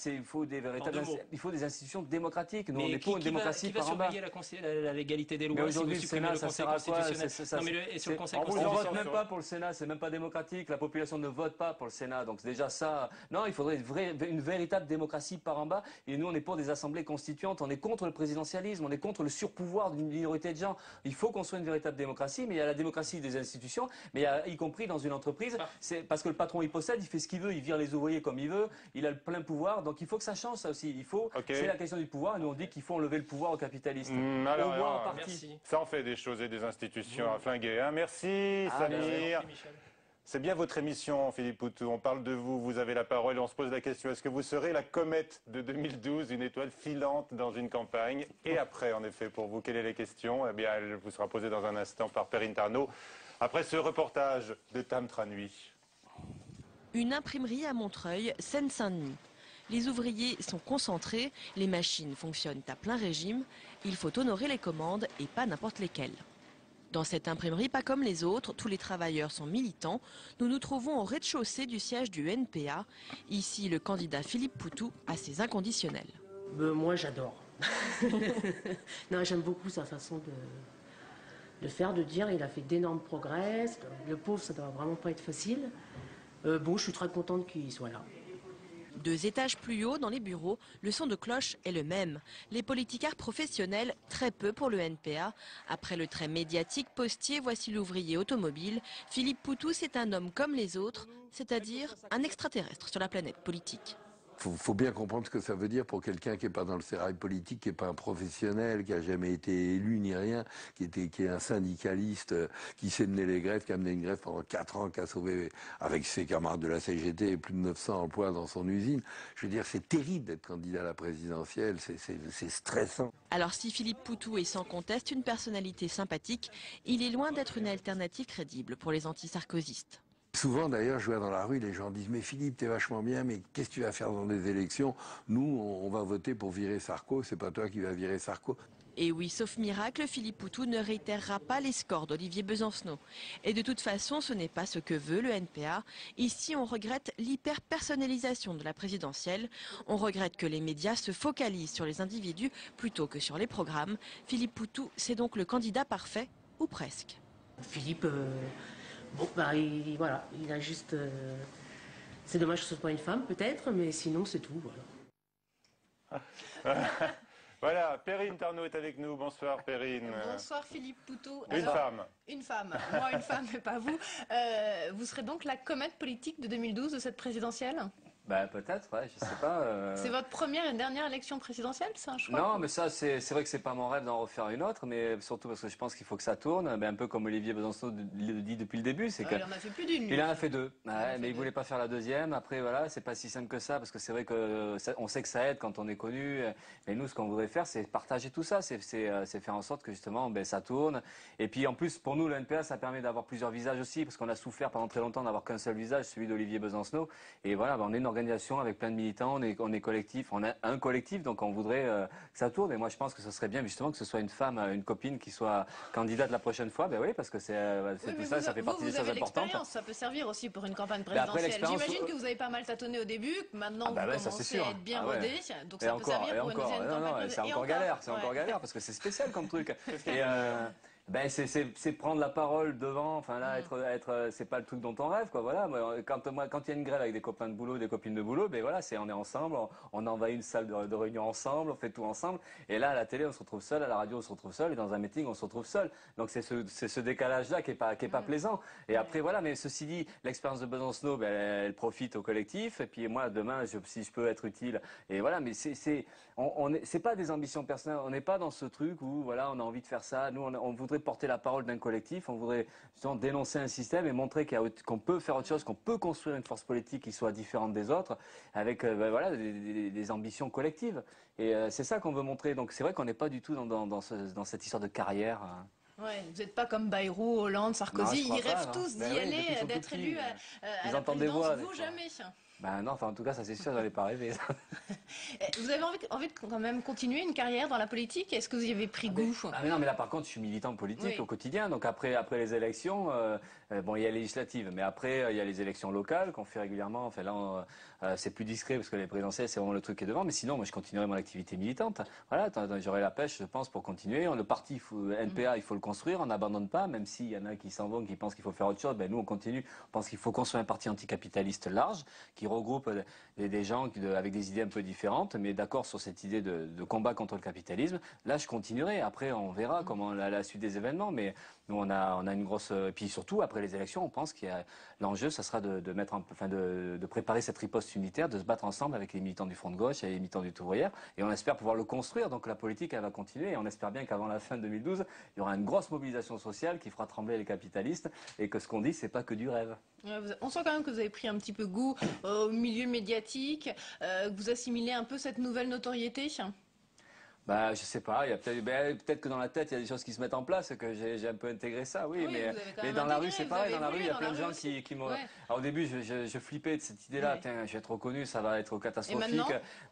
il faut des institutions démocratiques. Nous, on est pour une démocratie par en bas. Qui va surveiller la légalité des lois? Mais aujourd'hui, le Sénat, ça sert à quoi? On vote même pas pour le Sénat, c'est même pas démocratique. La population ne vote pas pour le Sénat. Donc déjà ça, non, il faudrait une véritable démocratie par en bas. Et nous, on est pour des assemblées constituantes. On est contre le présidentialisme. On est contre le surpouvoir d'une minorité de gens. Il faut qu'on soit une véritable démocratie. Mais il y a la démocratie des institutions, mais y compris dans une entreprise. C'est parce que le patron, il possède, il fait ce qu'il veut, il vire les ouvriers comme il veut. Il a le plein pouvoir. Donc il faut que ça change ça aussi. C'est la question du pouvoir. Et nous, on dit qu'il faut enlever le pouvoir aux capitalistes. Au moins en partie. Ça en fait des choses et des institutions à flinguer. Merci, Samir. C'est bien votre émission, Philippe Poutou. On parle de vous, vous avez la parole et on se pose la question, est-ce que vous serez la comète de 2012, une étoile filante dans une campagne? Et après, en effet, pour vous, quelle est la question? Eh bien, elle vous sera posée dans un instant par Perrine Tarnot, après ce reportage de Tam Tranui. Une imprimerie à Montreuil, Seine-Saint-Denis. Les ouvriers sont concentrés, les machines fonctionnent à plein régime. Il faut honorer les commandes et pas n'importe lesquelles. Dans cette imprimerie, pas comme les autres, tous les travailleurs sont militants. Nous nous trouvons au rez-de-chaussée du siège du NPA. Ici, le candidat Philippe Poutou a ses inconditionnels. Moi, j'adore. Non, j'aime beaucoup sa façon de faire, de dire. Il a fait d'énormes progrès. Le pauvre, ça doit vraiment pas être facile. Je suis très contente qu'il soit là. 2 étages plus haut, dans les bureaux, le son de cloche est le même. Les politicards professionnels, très peu pour le NPA. Après le trait médiatique postier, voici l'ouvrier automobile. Philippe Poutou, c'est un homme comme les autres, c'est-à-dire un extraterrestre sur la planète politique. Faut bien comprendre ce que ça veut dire pour quelqu'un qui n'est pas dans le sérail politique, qui n'est pas un professionnel, qui a jamais été élu ni rien, qui est un syndicaliste, qui sait mener les grèves, qui a mené une grève pendant 4 ans, qui a sauvé avec ses camarades de la CGT plus de 900 emplois dans son usine. Je veux dire, c'est terrible d'être candidat à la présidentielle, c'est stressant. Alors si Philippe Poutou est sans conteste une personnalité sympathique, il est loin d'être une alternative crédible pour les anti-sarkozystes. Souvent, d'ailleurs, je vois dans la rue, les gens disent « Mais Philippe, t'es vachement bien, mais qu'est-ce que tu vas faire dans des élections? Nous, on va voter pour virer Sarko, c'est pas toi qui vas virer Sarko. » Et oui, sauf miracle, Philippe Poutou ne réitérera pas les scores d'Olivier Besancenot. Et de toute façon, ce n'est pas ce que veut le NPA. Ici, on regrette l'hyper-personnalisation de la présidentielle. On regrette que les médias se focalisent sur les individus plutôt que sur les programmes. Philippe Poutou, c'est donc le candidat parfait, ou presque. Philippe... voilà, il a juste... C'est dommage que ce soit pas une femme, peut-être, mais sinon, c'est tout, voilà. Voilà, Perrine Tarnot est avec nous. Bonsoir, Perrine. Bonsoir, Philippe Poutou. Une femme. Une femme. Moi, une femme, mais pas vous. Vous serez donc la comète politique de 2012 de cette présidentielle? Peut-être, ouais, je sais pas. C'est votre première et dernière élection présidentielle, c'est un choix? Non, mais ça, c'est vrai que c'est pas mon rêve d'en refaire une autre, mais surtout parce que je pense qu'il faut que ça tourne, un peu comme Olivier Besancenot le dit depuis le début. Il en a fait plus d'une. Il en a fait 2, mais il voulait pas faire la deuxième. Après, voilà, c'est pas si simple que ça, parce que c'est vrai que on sait que ça aide quand on est connu. Mais nous, ce qu'on voudrait faire, c'est partager tout ça, c'est faire en sorte que justement, ça tourne. Et puis en plus, pour nous, le NPA, ça permet d'avoir plusieurs visages aussi, parce qu'on a souffert pendant très longtemps d'avoir qu'un seul visage, celui d'Olivier Besancenot. Et voilà, on est une organisation organisation avec plein de militants, on est collectif, on a un collectif, donc on voudrait que ça tourne. Et moi, je pense que ce serait bien justement que ce soit une femme, une copine qui soit candidate la prochaine fois. Ben oui, parce que tout ça, ça fait partie des choses importantes. Ça peut servir aussi pour une campagne présidentielle. J'imagine que vous avez pas mal tâtonné au début, que maintenant vous commencez à être bien rodé, donc ça peut servir pour une deuxième campagne. C'est encore galère, parce que c'est spécial comme truc. C'est prendre la parole devant, enfin là, c'est pas le truc dont on rêve, quoi. Voilà. Quand il y a une grève avec des copains de boulot, des copines de boulot, ben voilà, on est ensemble, on envahit une salle de réunion ensemble, on fait tout ensemble. Et là, à la télé, on se retrouve seul, à la radio, on se retrouve seul, et dans un meeting, on se retrouve seul. Donc c'est ce décalage-là qui est pas plaisant. Et après, voilà. Mais ceci dit, l'expérience de Besancenot, ben, elle profite au collectif. Et puis moi, demain, si je peux être utile, et voilà. Mais c'est pas des ambitions personnelles. On n'est pas dans ce truc où voilà, on a envie de faire ça. Nous, on voudrait porter la parole d'un collectif, on voudrait justement dénoncer un système et montrer qu'on peut faire autre chose, qu'on peut construire une force politique qui soit différente des autres, avec voilà, des ambitions collectives. Et c'est ça qu'on veut montrer. Donc c'est vrai qu'on n'est pas du tout dans cette histoire de carrière. Ouais, vous n'êtes pas comme Bayrou, Hollande, Sarkozy, ils rêvent tous d'y aller, d'être élus à la présidence, vous jamais. Ben non, enfin en tout cas ça c'est sûr, j'allais pas rêver. Vous avez envie de quand même continuer une carrière dans la politique? Est-ce que vous y avez pris goût? Mais non, mais là par contre je suis militant politique au quotidien, donc après les élections, bon il y a les législatives, mais après il y a les élections locales qu'on fait régulièrement. Enfin là c'est plus discret parce que les présidentielles c'est vraiment le truc qui est devant, mais sinon moi je continuerai mon activité militante. Voilà, j'aurai la pêche je pense pour continuer. Le parti NPA il faut le construire, on n'abandonne pas, même s'il y en a qui s'en vont, qui pensent qu'il faut faire autre chose, ben nous on continue. On pense qu'il faut construire un parti anticapitaliste large qui regroupe des gens avec des idées un peu différentes, mais d'accord sur cette idée de combat contre le capitalisme. Là, je continuerai. Après, on verra comment la suite des événements, mais nous, on a une grosse. Et puis surtout, après les élections, on pense qu'il y a l'enjeu, ça sera de préparer cette riposte unitaire, de se battre ensemble avec les militants du Front de gauche et les militants du Ouvrière. Et on espère pouvoir le construire. Donc la politique, elle va continuer. Et on espère bien qu'avant la fin de 2012, il y aura une grosse mobilisation sociale qui fera trembler les capitalistes et que ce qu'on dit, c'est pas que du rêve. On sent quand même que vous avez pris un petit peu goût au milieu médiatique, que vous assimilez un peu cette nouvelle notoriété. Bah, je sais pas, il y a peut-être que dans la tête il y a des choses qui se mettent en place, que j'ai un peu intégré ça, oui, mais dans la rue c'est pareil, dans la rue il y a plein de gens qui m'ont. Alors au début je flippais de cette idée-là, tiens, je vais être reconnu, ça va être catastrophique.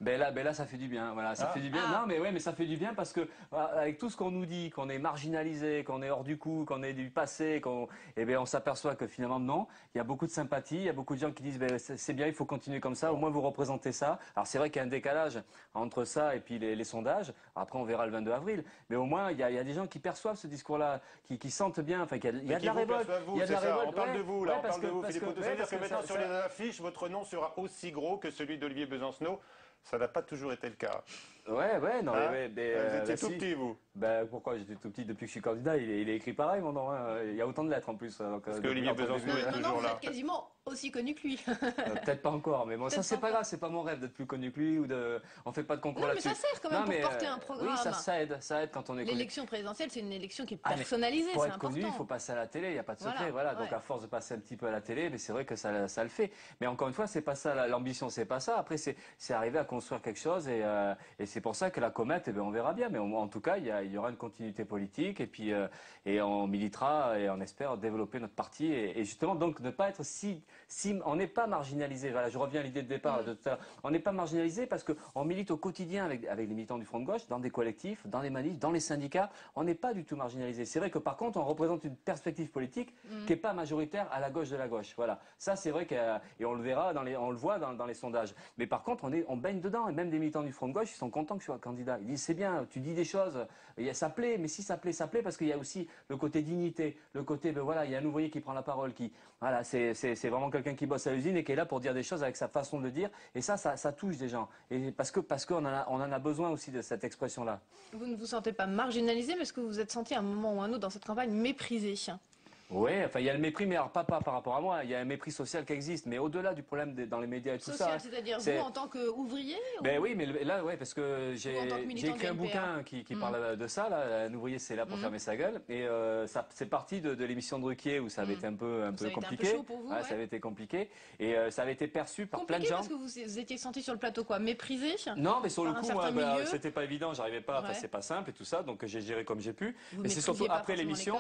Ben là ça fait du bien, voilà, ça fait du bien. Non mais ça fait du bien parce que avec tout ce qu'on nous dit, qu'on est marginalisé, qu'on est hors du coup, qu'on est du passé, on s'aperçoit que finalement non, il y a beaucoup de sympathie, il y a beaucoup de gens qui disent c'est bien, il faut continuer comme ça, au moins vous représentez ça. Alors c'est vrai qu'il y a un décalage entre ça et puis les sondages. Après, on verra le 22 avril. Mais au moins, il y a des gens qui perçoivent ce discours-là, qui sentent bien. Enfin, il y a de la révolte. Il y a de la révolte. On parle de vous, là. On parle de vous, Philippe Poutou. C'est-à-dire que maintenant, sur les affiches, votre nom sera aussi gros que celui d'Olivier Besancenot. Ça n'a pas toujours été le cas. Ouais, non, vous étiez tout petit, vous. Pourquoi j'étais tout petit depuis que je suis candidat? Il est écrit pareil, mon nom. Il y a autant de lettres en plus. Parce que Olivier Besancenot est toujours là. Vous êtes quasiment aussi connu que lui. Peut-être pas encore, mais bon, ça c'est pas grave, c'est pas mon rêve d'être plus connu que lui on fait pas de concours là-dessus. Mais ça sert quand même pour porter un programme. Oui, ça aide quand on est connu. L'élection présidentielle, c'est une élection qui est personnalisée, pour c'est être important. connu, il faut passer à la télé, il n'y a pas de secret, voilà. Donc à force de passer un petit peu à la télé, mais c'est vrai que ça le fait. Mais encore une fois, c'est pas ça, l'ambition, c'est pas ça. Après, c'est arriver à construire quelque chose et c'est pour ça que la comète, on verra bien. Mais en tout cas, il y aura une continuité politique et puis on militera et on espère développer notre parti et justement donc ne pas être on n'est pas marginalisé. Voilà, je reviens à l'idée de départ de tout à l'heure. On n'est pas marginalisé parce qu'on milite au quotidien avec les militants du Front de gauche, dans des collectifs, dans les manifs, dans les syndicats. On n'est pas du tout marginalisé. C'est vrai que par contre, on représente une perspective politique qui n'est pas majoritaire à la gauche de la gauche. Voilà, ça c'est vrai et on le verra, on le voit dans les sondages. Mais par contre, on baigne dedans et même des militants du Front de gauche, ils sont contents que je sois candidat. Ils disent c'est bien, tu dis des choses, ça plaît, mais si ça plaît parce qu'il y a aussi le côté dignité, le côté voilà, il y a un ouvrier qui prend la parole, voilà, c'est vraiment quelqu'un qui bosse à l'usine et qui est là pour dire des choses avec sa façon de le dire. Et ça touche des gens. Et parce qu'on en a besoin aussi de cette expression-là. Vous ne vous sentez pas marginalisé, mais est-ce que vous vous êtes senti à un moment ou à un autre dans cette campagne méprisé? Oui, enfin il y a le mépris, mais alors pas par rapport à moi, il y a un mépris social qui existe, mais au-delà du problème dans les médias et tout social, ça. C'est-à-dire vous en tant qu'ouvrier Oui, mais là, parce que j'ai écrit un bouquin qui parle de ça, là, un ouvrier c'est là pour fermer sa gueule, et c'est parti de l'émission de Ruquier où ça avait été un peu compliqué, un peu chaud pour vous, ça avait été compliqué, et ça avait été perçu par plein de gens. Parce que vous étiez senti sur le plateau méprisé? Non, mais sur le coup, c'était pas évident, j'arrivais pas, c'est pas simple et tout ça, donc j'ai géré comme j'ai pu. Mais c'est surtout après l'émission,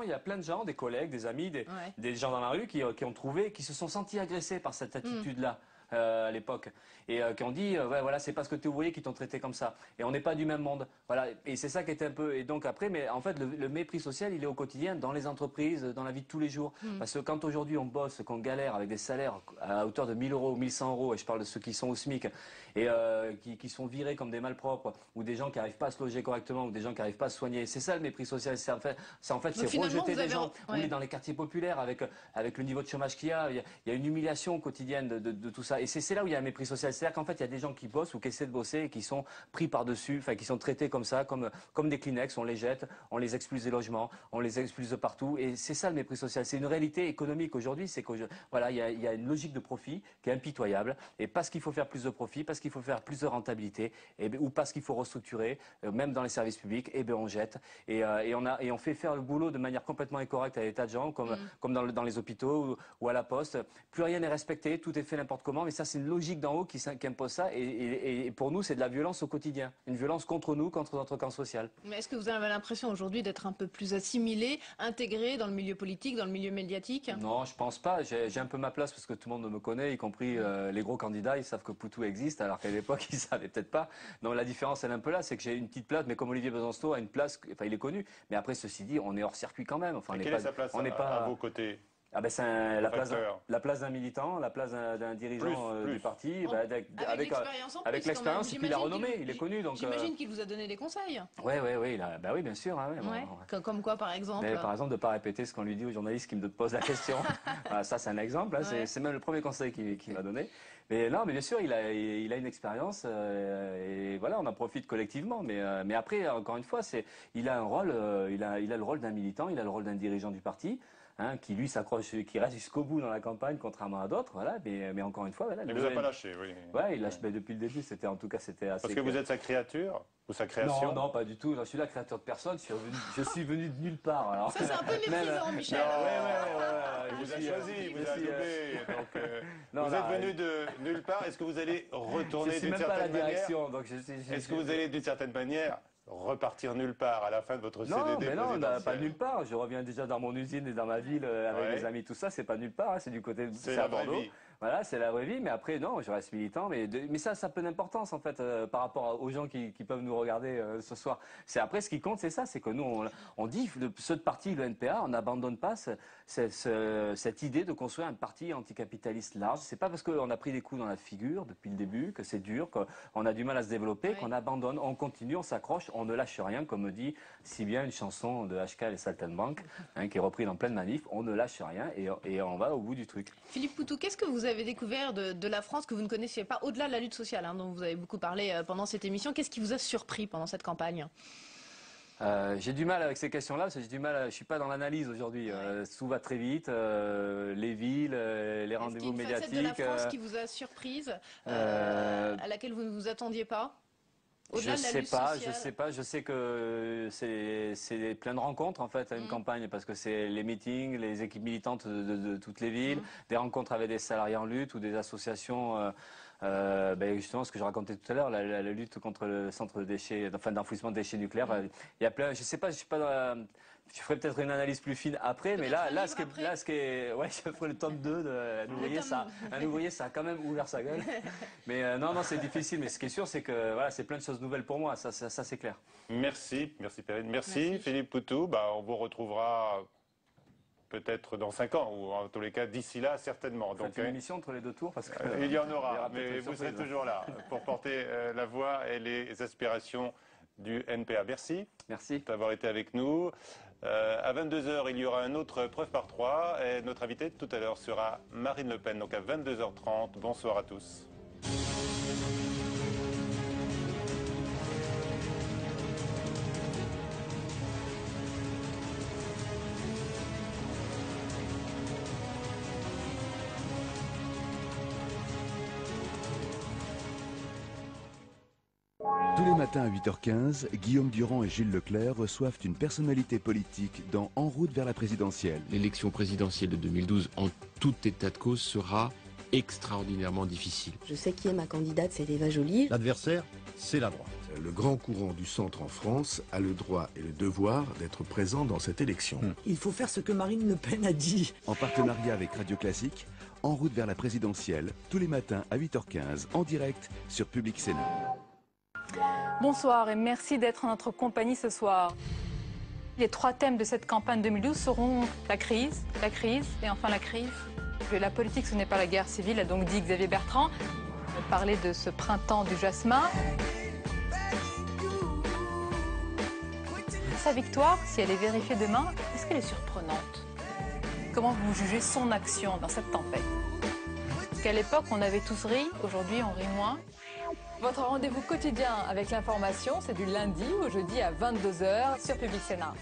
il y a plein de gens, des collègues, des amis, des gens dans la rue qui se sont sentis agressés par cette attitude-là. à l'époque, et qui ont dit ouais, voilà, c'est parce que tu es ouvrier qui t'ont traité comme ça, et on n'est pas du même monde. Voilà, et c'est ça qui était un peu. Et donc après, mais en fait, le mépris social, il est au quotidien, dans les entreprises, dans la vie de tous les jours. Parce que quand aujourd'hui on bosse, qu'on galère avec des salaires à hauteur de 1000 euros ou 1100 euros, et je parle de ceux qui sont au SMIC et qui sont virés comme des malpropres, ou des gens qui n'arrivent pas à se loger correctement, ou des gens qui n'arrivent pas à se soigner. C'est ça le mépris social. C'est rejeter des gens. On est dans les quartiers populaires avec le niveau de chômage qu'il y a. Il y a une humiliation quotidienne de tout ça. Et c'est là où il y a un mépris social. C'est-à-dire qu'en fait, il y a des gens qui bossent ou qui essaient de bosser et qui sont pris par-dessus, enfin qui sont traités comme ça, comme des Kleenex. On les jette, on les expulse des logements, on les expulse de partout. Et c'est ça le mépris social. C'est une réalité économique aujourd'hui. C'est que voilà, il y a une logique de profit qui est impitoyable. Et parce qu'il faut faire plus de profit, parce qu'il faut faire plus de rentabilité, ou parce qu'il faut restructurer, même dans les services publics, on jette. Et on fait faire le boulot de manière complètement incorrecte à des tas de gens, comme dans les hôpitaux ou à la poste. Plus rien n'est respecté, tout est fait n'importe comment. Mais ça, c'est une logique d'en haut qui impose ça. Et pour nous, c'est de la violence au quotidien. Une violence contre nous, contre notre camp social. Mais est-ce que vous avez l'impression aujourd'hui d'être un peu plus assimilé, intégré dans le milieu politique, dans le milieu médiatique? Non, je pense pas. J'ai un peu ma place parce que tout le monde me connaît, y compris les gros candidats. Ils savent que Poutou existe, alors qu'à l'époque, ils savaient peut-être pas. Donc la différence, elle est un peu là, c'est que j'ai une petite place, mais comme Olivier Besancenot a une place, enfin il est connu. Mais après, ceci dit, on est hors circuit quand même. Enfin, quelle est sa place à vos côtés? Ah ben c'est la place d'un militant, la place d'un dirigeant du parti, avec l'expérience et puis la renommée, il est connu. J'imagine qu'il vous a donné des conseils. Oui, oui, bien sûr. Comme quoi, par exemple? Par exemple, de ne pas répéter ce qu'on lui dit aux journalistes qui me posent la question. Ça, c'est un exemple. C'est même le premier conseil qu'il m'a donné. Mais non, mais bien sûr, il a une expérience et voilà, on en profite collectivement. Mais après, encore une fois, il a un rôle, il a le rôle d'un militant, il a le rôle d'un dirigeant du parti. Qui lui s'accroche, qui reste jusqu'au bout dans la campagne, contrairement à d'autres, voilà. Mais encore une fois, voilà. Il vous a pas lâché, oui. Ouais, il lâche depuis le début. C'était assez. Parce que vous êtes sa créature ou sa création? Non, pas du tout. Je suis la créature de personne. Je suis venu de nulle part. Alors. Ça, c'est un peu méprisant, Michel. Ouais. Il vous a choisi, vous a adoubé. Donc, vous êtes venu de nulle part. Est-ce que vous allez retourner d'une certaine manière? Est-ce que vous allez d'une certaine manière repartir nulle part à la fin de votre CDD? Non, pas nulle part. Je reviens déjà dans mon usine et dans ma ville avec mes amis, tout ça, c'est pas nulle part, c'est du côté de Bordeaux. Voilà, c'est la vraie vie, mais après, non, je reste militant, mais ça a peu d'importance, en fait, par rapport aux gens qui peuvent nous regarder ce soir. Après, ce qui compte, c'est ça, c'est que nous, on dit, ce parti, le NPA, on n'abandonne pas cette idée de construire un parti anticapitaliste large. C'est pas parce qu'on a pris des coups dans la figure depuis le début, que c'est dur, qu'on a du mal à se développer, qu'on abandonne, on continue, on s'accroche, on ne lâche rien, comme me dit si bien une chanson de HK et Saltenbank, qui est reprise en pleine manif, on ne lâche rien et on va au bout du truc. Philippe Poutou, qu'est-ce que vous avez découvert de la France que vous ne connaissiez pas, au-delà de la lutte sociale, dont vous avez beaucoup parlé pendant cette émission? Qu'est-ce qui vous a surpris pendant cette campagne? J'ai du mal avec ces questions-là, parce que je suis pas dans l'analyse aujourd'hui. Tout va très vite, les villes, les rendez-vous médiatiques. Est-ce qu'il y a une facette de la France qui vous a surprise, à laquelle vous ne vous attendiez pas? Je sais pas. Je sais que c'est plein de rencontres en fait à une campagne, parce que c'est les meetings, les équipes militantes de toutes les villes, des rencontres avec des salariés en lutte ou des associations. Justement, ce que je racontais tout à l'heure, la lutte contre le centre de déchets, d'enfouissement de déchets nucléaires. Il y a plein. Je sais pas. Je suis pas. Je ferai peut-être une analyse plus fine après, mais là, je ferai le tome 2 d'un ouvrier. Un ouvrier, ça a quand même ouvert sa gueule. Mais non, c'est difficile. Mais ce qui est sûr, c'est que voilà, c'est plein de choses nouvelles pour moi. Ça c'est clair. Merci Perrine. Merci Philippe Poutou. On vous retrouvera peut-être dans 5 ans, ou en tous les cas d'ici là, certainement. Donc une émission entre les deux tours, parce que il y en aura, mais vous serez toujours là pour porter la voix et les aspirations du NPA. Merci d'avoir été avec nous. À 22h, il y aura un autre preuve par 3 et notre invitée tout à l'heure sera Marine Le Pen. Donc à 22h30, bonsoir à tous. Tous les matins à 8h15, Guillaume Durand et Gilles Leclerc reçoivent une personnalité politique dans En route vers la présidentielle. L'élection présidentielle de 2012, en tout état de cause, sera extraordinairement difficile. Je sais qui est ma candidate, c'est Eva Joly. L'adversaire, c'est la droite. Le grand courant du centre en France a le droit et le devoir d'être présent dans cette élection. Il faut faire ce que Marine Le Pen a dit. En partenariat avec Radio Classique, En route vers la présidentielle, tous les matins à 8h15, en direct sur Public Sénat. Bonsoir et merci d'être en notre compagnie ce soir. Les 3 thèmes de cette campagne 2012 seront la crise et enfin la crise. La politique, ce n'est pas la guerre civile, a donc dit Xavier Bertrand. Parler de ce printemps du jasmin. Sa victoire, si elle est vérifiée demain, est-ce qu'elle est surprenante? Comment vous jugez son action dans cette tempête? Qu'à l'époque, on avait tous ri, aujourd'hui on rit moins. Votre rendez-vous quotidien avec l'information, c'est du lundi au jeudi à 22h sur Public Sénat.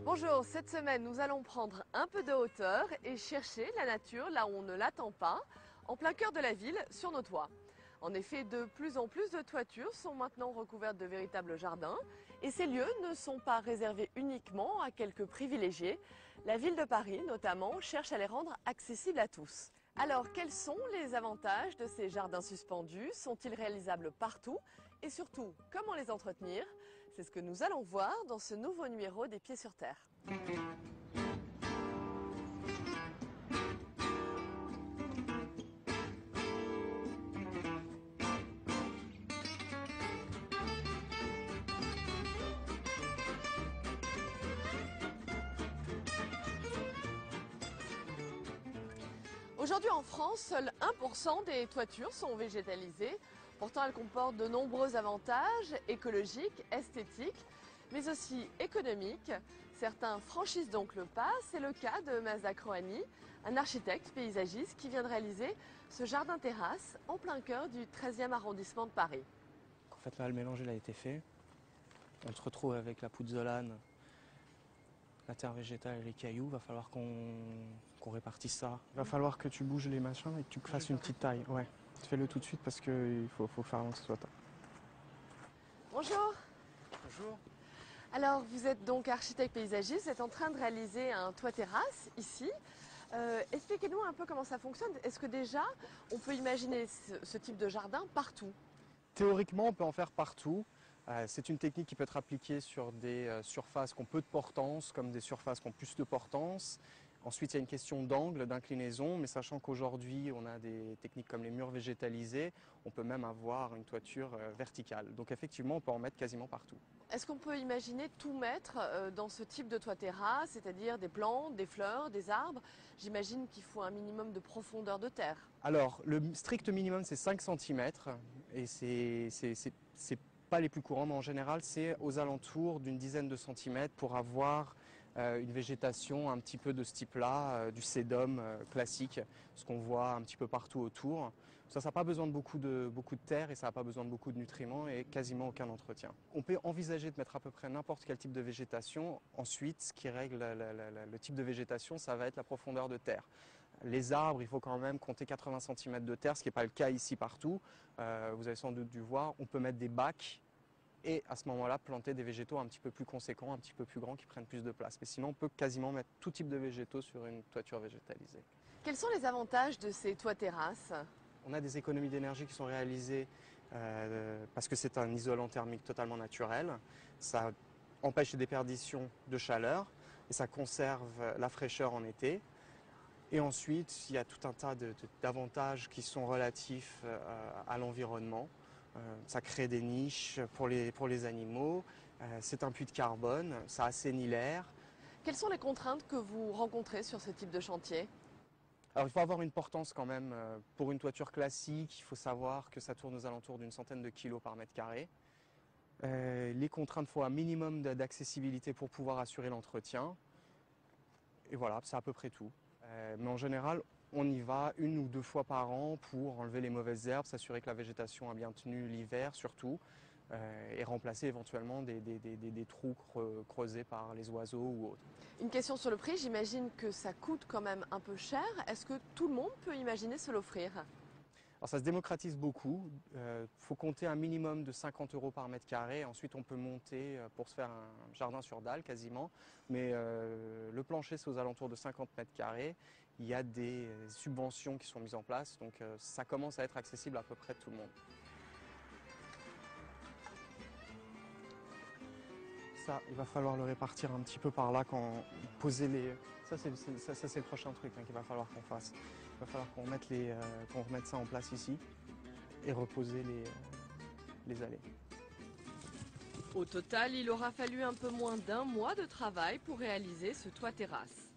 Bonjour, cette semaine nous allons prendre un peu de hauteur et chercher la nature là où on ne l'attend pas, en plein cœur de la ville, sur nos toits. En effet, de plus en plus de toitures sont maintenant recouvertes de véritables jardins et ces lieux ne sont pas réservés uniquement à quelques privilégiés. La ville de Paris, notamment, cherche à les rendre accessibles à tous. Alors, quels sont les avantages de ces jardins suspendus? Sont-ils réalisables partout? Et surtout, comment les entretenir? C'est ce que nous allons voir dans ce nouveau numéro des Pieds sur Terre. Aujourd'hui en France, seuls 1% des toitures sont végétalisées. Pourtant, elles comportent de nombreux avantages écologiques, esthétiques, mais aussi économiques. Certains franchissent donc le pas. C'est le cas de Mazda Croani, un architecte paysagiste qui vient de réaliser ce jardin-terrasse en plein cœur du 13e arrondissement de Paris. En fait, là, le mélange il a été fait. On se retrouve avec la pouzzolane, la terre végétale et les cailloux. Il va falloir qu'on répartisse ça. Il va falloir que tu bouges les machins et que tu fasses une petite taille. Ouais. Fais-le tout de suite parce qu'il faut faire avant que ce soit tard. Bonjour. Bonjour. Alors, vous êtes donc architecte paysagiste, vous êtes en train de réaliser un toit-terrasse ici. Expliquez-nous un peu comment ça fonctionne. Est-ce que déjà, on peut imaginer ce type de jardin partout? Théoriquement, on peut en faire partout. C'est une technique qui peut être appliquée sur des surfaces qui ont peu de portance, comme des surfaces qui ont plus de portance. Ensuite, il y a une question d'angle, d'inclinaison, mais sachant qu'aujourd'hui, on a des techniques comme les murs végétalisés, on peut même avoir une toiture verticale. Donc effectivement, on peut en mettre quasiment partout. Est-ce qu'on peut imaginer tout mettre dans ce type de toit-terrasse, c'est-à-dire des plantes, des fleurs, des arbres? J'imagine qu'il faut un minimum de profondeur de terre. Alors, le strict minimum, c'est 5 cm, et c'est pas les plus courants, mais en général, c'est aux alentours d'une dizaine de centimètres pour avoir une végétation un petit peu de ce type-là, du sédum classique, ce qu'on voit un petit peu partout autour. Ça n'a pas besoin de beaucoup de terre et ça n'a pas besoin de beaucoup de nutriments et quasiment aucun entretien. On peut envisager de mettre à peu près n'importe quel type de végétation. Ensuite, ce qui règle le type de végétation, ça va être la profondeur de terre. Les arbres, il faut quand même compter 80 cm de terre, ce qui n'est pas le cas ici partout. Vous avez sans doute dû voir, on peut mettre des bacs et à ce moment-là, planter des végétaux un petit peu plus conséquents, un petit peu plus grands, qui prennent plus de place. Mais sinon, on peut quasiment mettre tout type de végétaux sur une toiture végétalisée. Quels sont les avantages de ces toits-terrasses? On a des économies d'énergie qui sont réalisées parce que c'est un isolant thermique totalement naturel. Ça empêche les déperditions de chaleur et ça conserve la fraîcheur en été. Et ensuite, il y a tout un tas d'avantages qui sont relatifs à l'environnement. Ça crée des niches pour les animaux, c'est un puits de carbone, ça assainit l'air. Quelles sont les contraintes que vous rencontrez sur ce type de chantier? Alors il faut avoir une portance quand même. Pour une toiture classique, il faut savoir que ça tourne aux alentours d'une centaine de kilos par mètre carré. Les contraintes, il faut un minimum d'accessibilité pour pouvoir assurer l'entretien. Et voilà, c'est à peu près tout. Mais en général, on y va 1 ou 2 fois par an pour enlever les mauvaises herbes, s'assurer que la végétation a bien tenu l'hiver surtout. et remplacer éventuellement des trous creusés par les oiseaux ou autres. Une question sur le prix, j'imagine que ça coûte quand même un peu cher. Est-ce que tout le monde peut imaginer se l'offrir ? Alors ça se démocratise beaucoup. Faut compter un minimum de 50 € par mètre carré. Ensuite, on peut monter pour se faire un jardin sur dalle quasiment. Mais le plancher, c'est aux alentours de 50 mètres carrés. Il y a des subventions qui sont mises en place. Donc ça commence à être accessible à peu près tout le monde. Ça, il va falloir le répartir un petit peu par là quand poser les... Ça, c'est le prochain truc qu'il va falloir qu'on fasse. Il va falloir qu'on remette ça en place ici et reposer les allées. Au total, il aura fallu un peu moins d'1 mois de travail pour réaliser ce toit terrasse.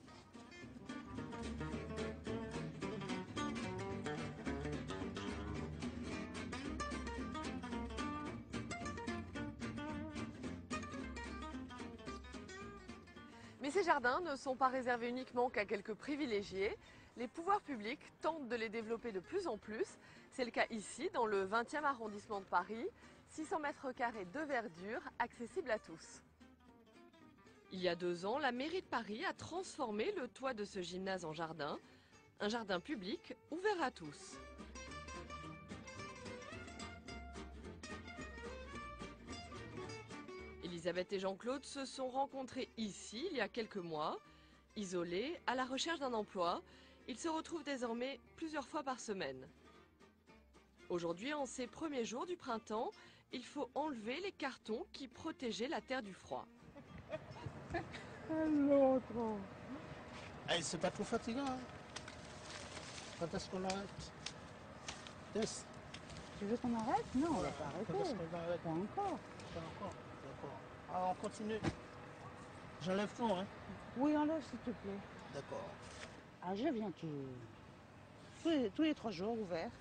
Mais ces jardins ne sont pas réservés uniquement qu'à quelques privilégiés. Les pouvoirs publics tentent de les développer de plus en plus. C'est le cas ici, dans le 20e arrondissement de Paris. 600 mètres carrés de verdure, accessible à tous. Il y a 2 ans, la mairie de Paris a transformé le toit de ce gymnase en jardin. Un jardin public ouvert à tous. Elisabeth et Jean-Claude se sont rencontrés ici il y a quelques mois. Isolés, à la recherche d'un emploi, ils se retrouvent désormais plusieurs fois par semaine. Aujourd'hui, en ces premiers jours du printemps, il faut enlever les cartons qui protégeaient la terre du froid. L'autre. Hey, c'est pas trop fatigant, hein? Quand est-ce qu'on arrête? Tess. Tu veux qu'on arrête? Non, on va pas arrêter. Quand est-ce qu'on arrête? Pas encore. Pas encore. D'accord. Alors on continue. J'enlève tout, hein? Oui, enlève s'il te plaît. D'accord. Ah, je viens tous les 3 jours ouvert.